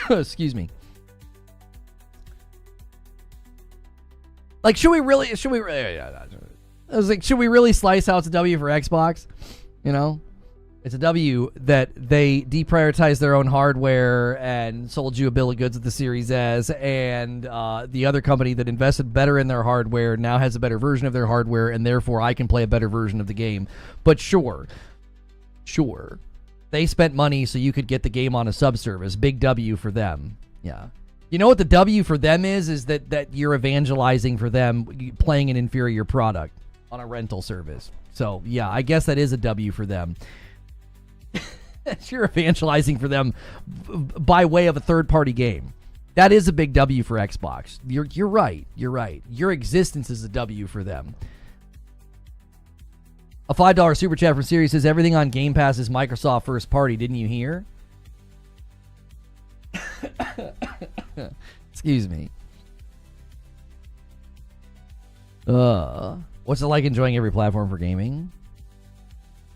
excuse me. Like, should we really I was like, should we really slice how it's a W for Xbox? It's a W that they deprioritized their own hardware and sold you a bill of goods at the Series S, and the other company that invested better in their hardware now has a better version of their hardware, and therefore I can play a better version of the game. But sure. They spent money so you could get the game on a subservice. Big W for them. Yeah. You know what the W for them is that you're evangelizing for them playing an inferior product on a rental service. So, yeah, I guess that is a W for them. You're evangelizing for them by way of a third-party game. That is a big W for Xbox. You're right. You're right. Your existence is a W for them. A $5 super chat from Sirius says, everything on Game Pass is Microsoft first party. Didn't you hear? Excuse me. What's it like enjoying every platform for gaming?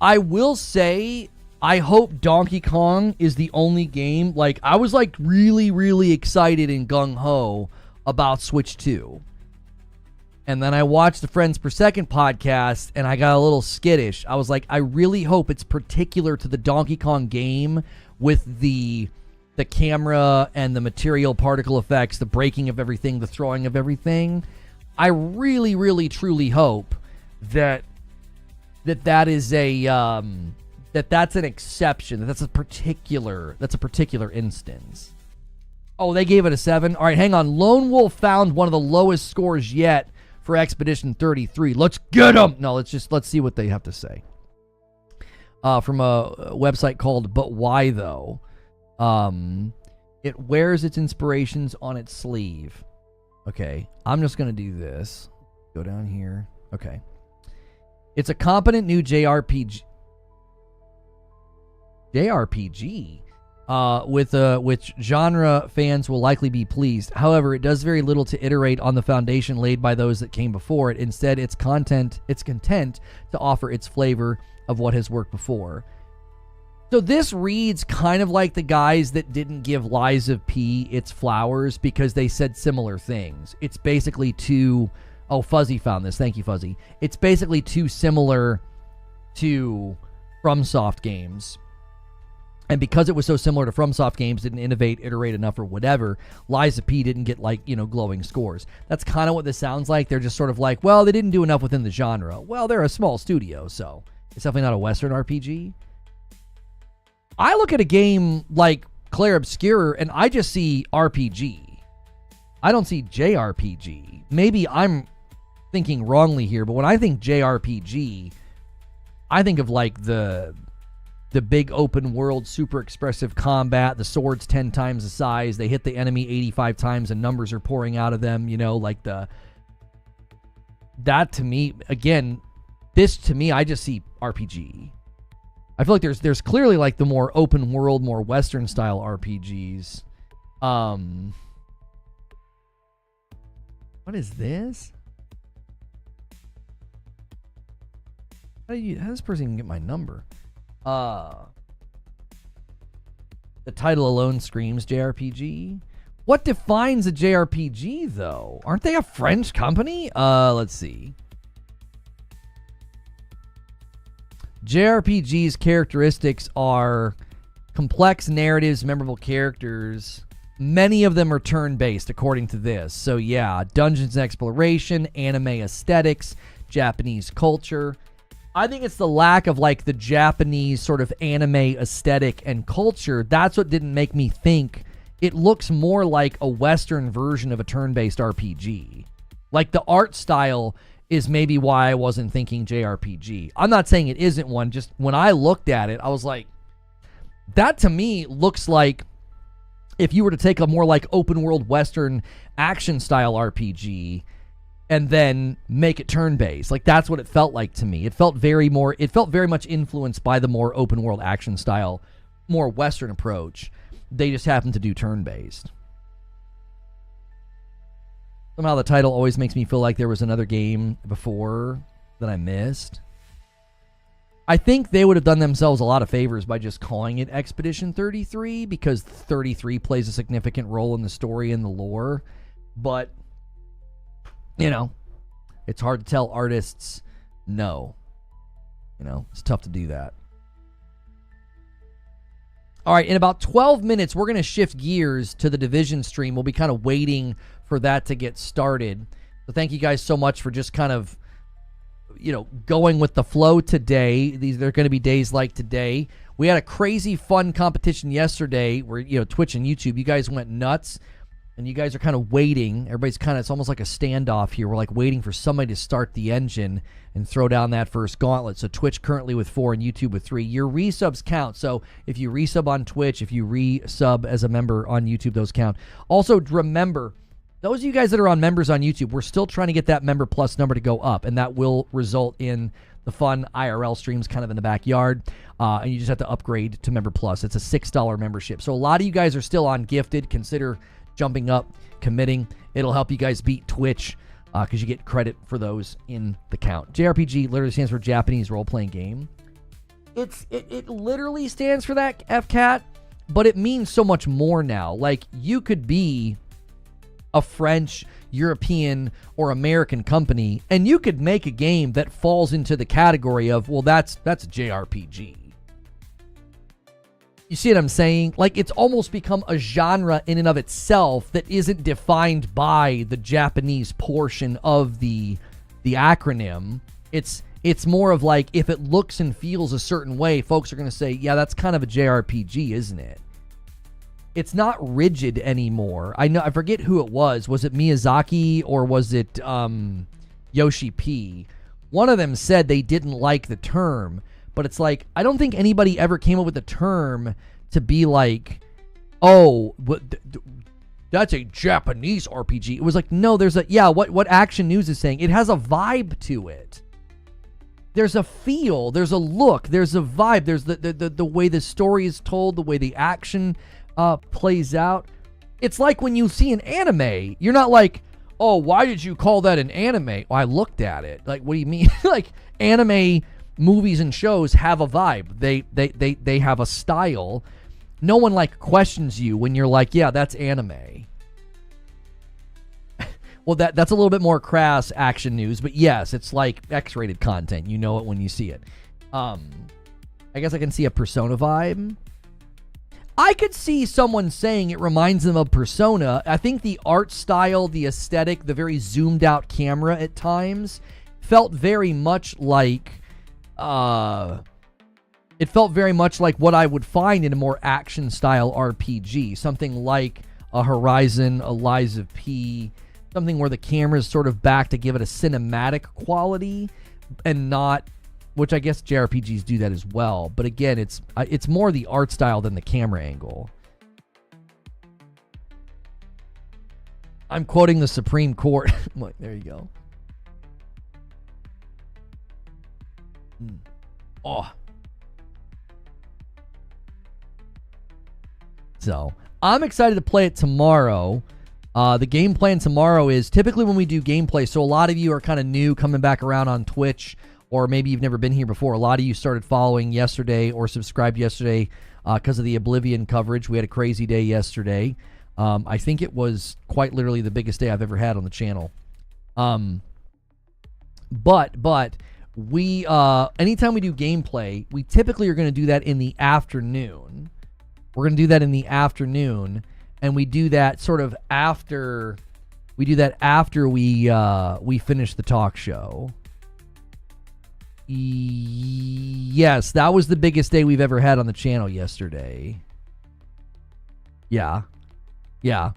I will say, I hope Donkey Kong is the only game. Like, I was like really, really excited and gung-ho about Switch 2. And then I watched the Friends Per Second podcast, and I got a little skittish. I was like, I really hope it's particular to the Donkey Kong game with the camera and the material particle effects, the breaking of everything, the throwing of everything. I really, really, truly hope that is a that's an exception. That's a particular instance. Oh, they gave it a 7. All right, hang on. Lone Wolf found one of the lowest scores yet for Expedition 33. Let's get them. No, let's see what they have to say. From a website called But Why Though. It wears its inspirations on its sleeve. Okay, I'm just going to do this. Go down here. Okay. It's a competent new JRPG. Which genre fans will likely be pleased. However, it does very little to iterate on the foundation laid by those that came before it. Instead, it's content to offer its flavor of what has worked before. So this reads kind of like the guys that didn't give Lies of P its flowers because they said similar things. It's basically too... Oh, Fuzzy found this. Thank you, Fuzzy. It's basically too similar to FromSoft games. And because it was so similar to FromSoft games, didn't innovate, iterate enough, or whatever, Lies of P didn't get, glowing scores. That's kind of what this sounds like. They're just sort of like, well, they didn't do enough within the genre. Well, they're a small studio, so it's definitely not a Western RPG. I look at a game like Clair Obscur, and I just see RPG. I don't see JRPG. Maybe I'm thinking wrongly here, but when I think JRPG, I think of like the big open world, super expressive combat, the swords 10 times the size, they hit the enemy 85 times and numbers are pouring out of them, that to me, again, this to me, I just see RPG. I feel like there's clearly like the more open world, more Western style RPGs. What is this? How does this person even get my number? The title alone screams JRPG. What defines a JRPG, though? Aren't they a French company? Let's see. JRPG's characteristics are complex narratives, memorable characters. Many of them are turn-based, according to this. So yeah, dungeons and exploration, anime aesthetics, Japanese culture. I think it's the lack of like the Japanese sort of anime aesthetic and culture. That's what didn't make me think. It looks more like a Western version of a turn-based RPG. Like the art style is maybe why I wasn't thinking JRPG. I'm not saying it isn't one. Just when I looked at it, I was like, that to me looks like if you were to take a more like open world Western action style RPG and then make it turn-based. Like that's what it felt like to me. It felt very much influenced by the more open world action style, more Western approach. They just happened to do turn-based. Somehow the title always makes me feel like there was another game before that I missed. I think they would have done themselves a lot of favors by just calling it Expedition 33 because 33 plays a significant role in the story and the lore. But, it's hard to tell artists no. It's tough to do that. All right, in about 12 minutes, we're going to shift gears to the Division stream. We'll be kind of waiting for that to get started. So thank you guys so much for just kind of, going with the flow today. They're going to be days like today. We had a crazy fun competition yesterday where, Twitch and YouTube, you guys went nuts. and you guys are kind of waiting. Everybody's kind of, it's almost like a standoff here. We're like waiting for somebody to start the engine and throw down that first gauntlet. So Twitch currently with 4 and YouTube with 3. Your resubs count. So if you resub on Twitch, if you resub as a member on YouTube, those count. Also, remember, those of you guys that are on members on YouTube, we're still trying to get that member plus number to go up, and that will result in the fun IRL streams kind of in the backyard, and you just have to upgrade to member plus. It's a $6 membership. So a lot of you guys are still on gifted. Consider jumping up, committing. It'll help you guys beat Twitch because you get credit for those in the count. JRPG literally stands for Japanese role-playing game. It literally stands for that, FCAT, but it means so much more now. Like, you could be a French, European, or American company, and you could make a game that falls into the category of, well, that's a JRPG. You see what I'm saying? Like, it's almost become a genre in and of itself that isn't defined by the Japanese portion of the acronym. It's more of like, if it looks and feels a certain way, folks are going to say, yeah, that's kind of a JRPG, isn't it? It's not rigid anymore. I forget who it was. Was it Miyazaki or was it Yoshi P? One of them said they didn't like the term, but it's like, I don't think anybody ever came up with a term to be like, oh, that's a Japanese RPG. It was like, no, there's a, yeah, what Action News is saying, it has a vibe to it. There's a feel, there's a look, there's a vibe, there's the way the story is told, the way the action plays out. It's like when you see an anime, you're not like, oh, why did you call that an anime? Well, I looked at it. Like, what do you mean? Like, anime movies and shows have a vibe. They have a style. No one like questions you when you're like, yeah, that's anime. Well, that's a little bit more crass Action News, but yes, it's like X-rated content. You know it when you see it. I guess I can see a Persona vibe. I could see someone saying it reminds them of Persona. I think the art style, the aesthetic, the very zoomed out camera at times felt very much like it felt very much like what I would find in a more action style RPG. Something like a Horizon, a Lies of P, something where the camera is sort of back to give it a cinematic quality and not, which I guess JRPGs do that as well. But again, it's more the art style than the camera angle. I'm quoting the Supreme Court. There you go. Oh. So, I'm excited to play it tomorrow. The game plan tomorrow is typically when we do gameplay, so a lot of you are kind of new coming back around on Twitch, or maybe you've never been here before. A lot of you started following yesterday or subscribed yesterday because of the Oblivion coverage. We had a crazy day yesterday. I think it was quite literally the biggest day I've ever had on the channel. But we anytime we do gameplay, we typically are going to do that in the afternoon. We're going to do that in the afternoon, and we do that sort of after we finish the talk show. Yes, that was the biggest day we've ever had on the channel yesterday. Yeah. The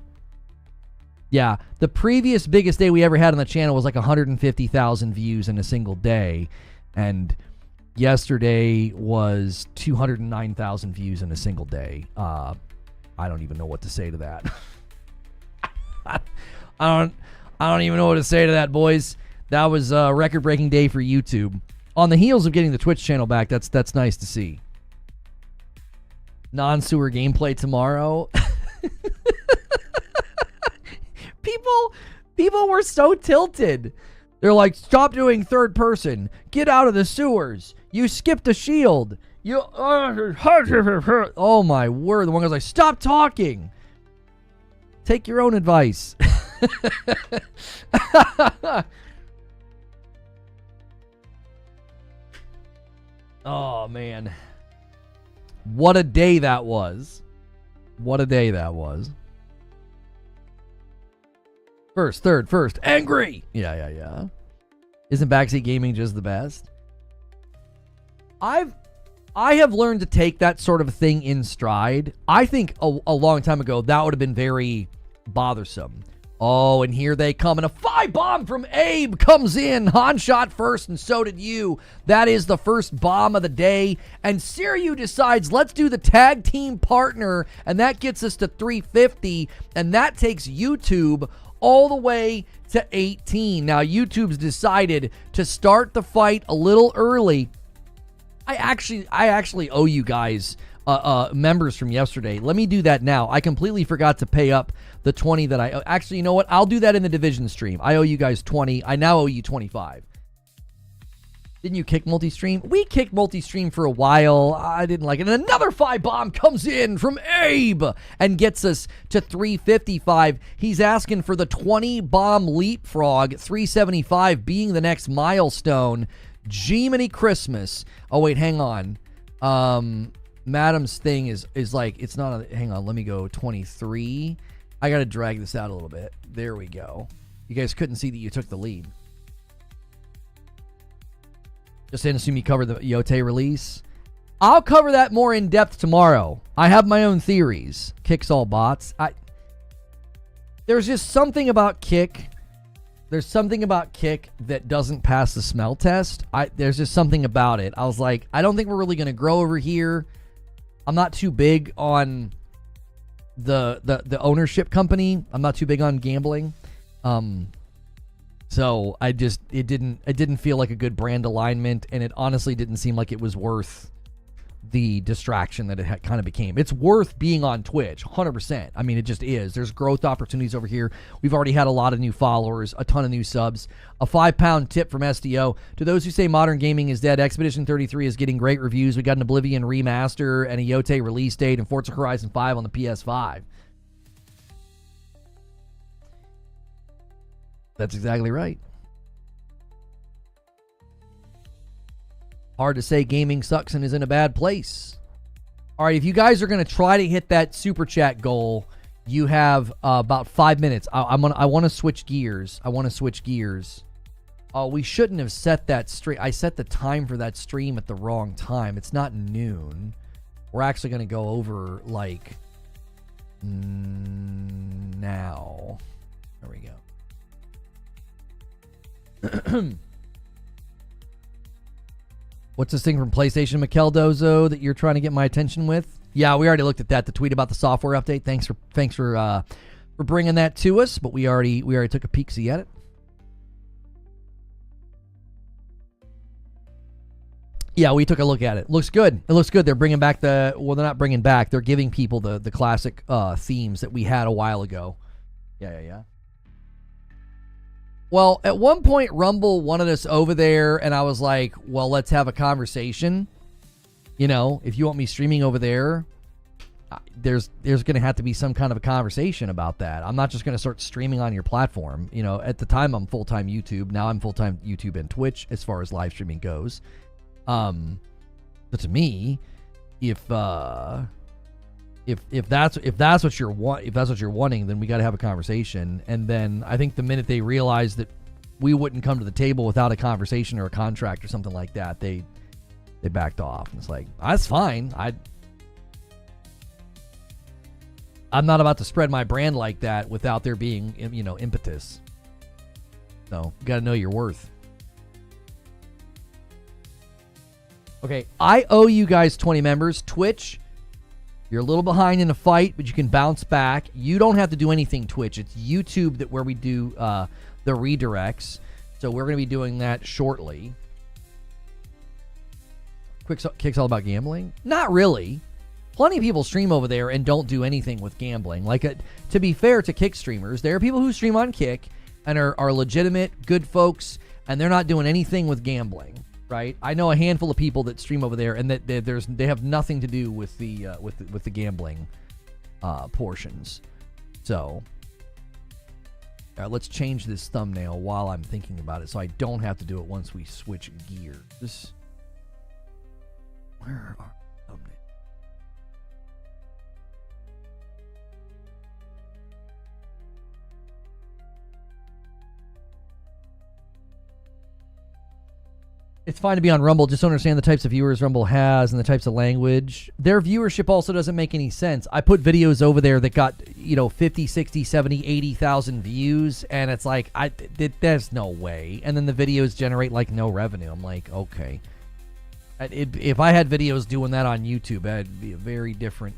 previous biggest day we ever had on the channel was like 150,000 views in a single day. And yesterday was 209,000 views in a single day. I don't even know what to say to that. I don't even know what to say to that, boys. That was a record-breaking day for YouTube. On the heels of getting the Twitch channel back, that's nice to see. Non-sewer gameplay tomorrow. People were so tilted. They're like, stop doing third person. Get out of the sewers. You skipped a shield. You. Oh my word! The one guy's like, stop talking. Take your own advice. Oh, man. What a day that was. What a day that was. First, third, first. Angry! Yeah. Isn't backseat gaming just the best? I have learned to take that sort of thing in stride. I think a long time ago, that would have been very bothersome. Oh, and here they come. And a 5-bomb from Abe comes in. Han shot first, and so did you. That is the first bomb of the day. And Siryu decides, let's do the tag team partner. And that gets us to 350. And that takes YouTube all the way to 18. Now, YouTube's decided to start the fight a little early. I actually owe you guys members from yesterday. Let me do that now. I completely forgot to pay up the 20 that I actually, you know what? I'll do that in the division stream. I owe you guys 20. I now owe you 25. Didn't you kick multi-stream? We kicked multi-stream for a while. I didn't like it. And another 5-bomb comes in from Abe and gets us to 355. He's asking for the 20-bomb leapfrog, 375 being the next milestone. Jiminy Christmas. Oh, wait, hang on. Madam's thing is like, it's not a, hang on, let me go 23. I got to drag this out a little bit. There we go. You guys couldn't see that you took the lead. Just didn't assume you covered the Yote release. I'll cover that more in depth tomorrow. I have my own theories. Kicks all bots. There's just something about Kick. There's something about Kick that doesn't pass the smell test. There's just something about it. I was like, I don't think we're really going to grow over here. I'm not too big on the ownership company. I'm not too big on gambling. So it didn't feel like a good brand alignment, and it honestly didn't seem like it was worth the distraction that it kind of became. It's worth being on Twitch, 100%. I mean, it just is. There's growth opportunities over here. We've already had a lot of new followers, a ton of new subs. A 5-pound tip from SDO. To those who say modern gaming is dead, Expedition 33 is getting great reviews. We got an Oblivion remaster and a Yote release date and Forza Horizon 5 on the PS5. That's exactly right. Hard to say gaming sucks and is in a bad place. All right, if you guys are going to try to hit that super chat goal, you have about 5 minutes. I want to switch gears. Oh, we shouldn't have set that stream. I set the time for that stream at the wrong time. It's not noon. We're actually going to go over like now. There we go. What's this thing from PlayStation, Mikel Dozo, that you're trying to get my attention with? Yeah, we already looked at that. The tweet about the software update. Thanks for bringing that to us. But we already took a peek-see at it. Yeah, we took a look at it. Looks good. It looks good. They're bringing back they're not bringing back. They're giving people the classic themes that we had a while ago. Yeah. Well, at one point, Rumble wanted us over there, and I was like, well, let's have a conversation. You know, if you want me streaming over there, there's going to have to be some kind of a conversation about that. I'm not just going to start streaming on your platform. You know, at the time, I'm full-time YouTube. Now I'm full-time YouTube and Twitch as far as live streaming goes. But to me, if that's what you're wanting, then we got to have a conversation. And then I think the minute they realized that we wouldn't come to the table without a conversation or a contract or something like that, they backed off. And it's like, that's fine. I'm not about to spread my brand like that without there being, you know, impetus. So you got to know your worth. Okay, I owe you guys 20 members. Twitch, you're a little behind in a fight, but you can bounce back. You don't have to do anything, Twitch. It's YouTube where we do the redirects. So we're going to be doing that shortly. Kick's all about gambling? Not really. Plenty of people stream over there and don't do anything with gambling. Like, to be fair to Kick streamers, there are people who stream on Kick and are legitimate, good folks, and they're not doing anything with gambling. Right, I know a handful of people that stream over there, and that they have nothing to do with the gambling portions. So, let's change this thumbnail while I'm thinking about it, so I don't have to do it once we switch gears. Where are thumbnails? It's fine to be on Rumble. Just don't understand the types of viewers Rumble has and the types of language. Their viewership also doesn't make any sense. I put videos over there that got, 50, 60, 70, 80,000 views, and it's like, there's no way. And then the videos generate, no revenue. I'm like, okay. If I had videos doing that on YouTube, that'd be very different.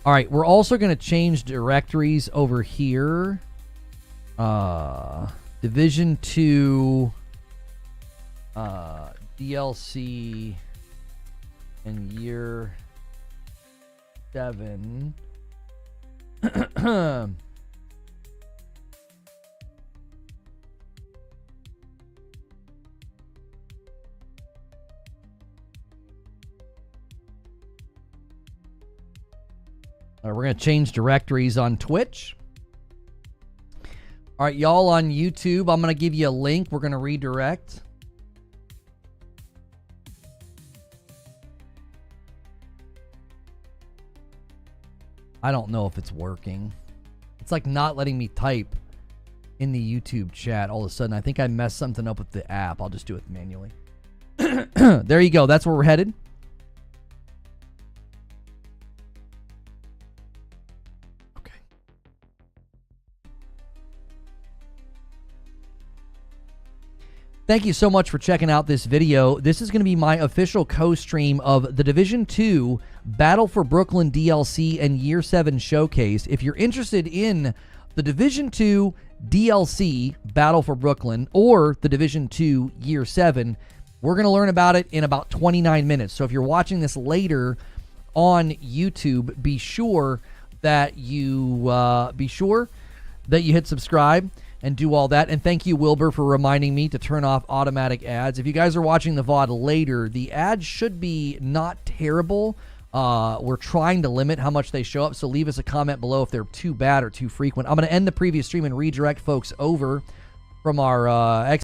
All right, we're also going to change directories over here. Division 2, DLC, and Year 7. We're going to change directories on Twitch. All right, y'all on YouTube, I'm going to give you a link. We're going to redirect. I don't know if it's working. It's like not letting me type in the YouTube chat all of a sudden. I think I messed something up with the app. I'll just do it manually. There you go. That's where we're headed. Thank you so much for checking out this video. This is going to be my official co-stream of the Division 2 Battle for Brooklyn DLC and Year 7 Showcase. If you're interested in the Division 2 DLC Battle for Brooklyn or the Division 2 Year 7, we're going to learn about it in about 29 minutes. So if you're watching this later on YouTube, be sure that you hit subscribe and do all that. And thank you, Wilbur, for reminding me to turn off automatic ads. If you guys are watching the VOD later, the ads should be not terrible. We're trying to limit how much they show up, so leave us a comment below if they're too bad or too frequent. I'm going to end the previous stream and redirect folks over from our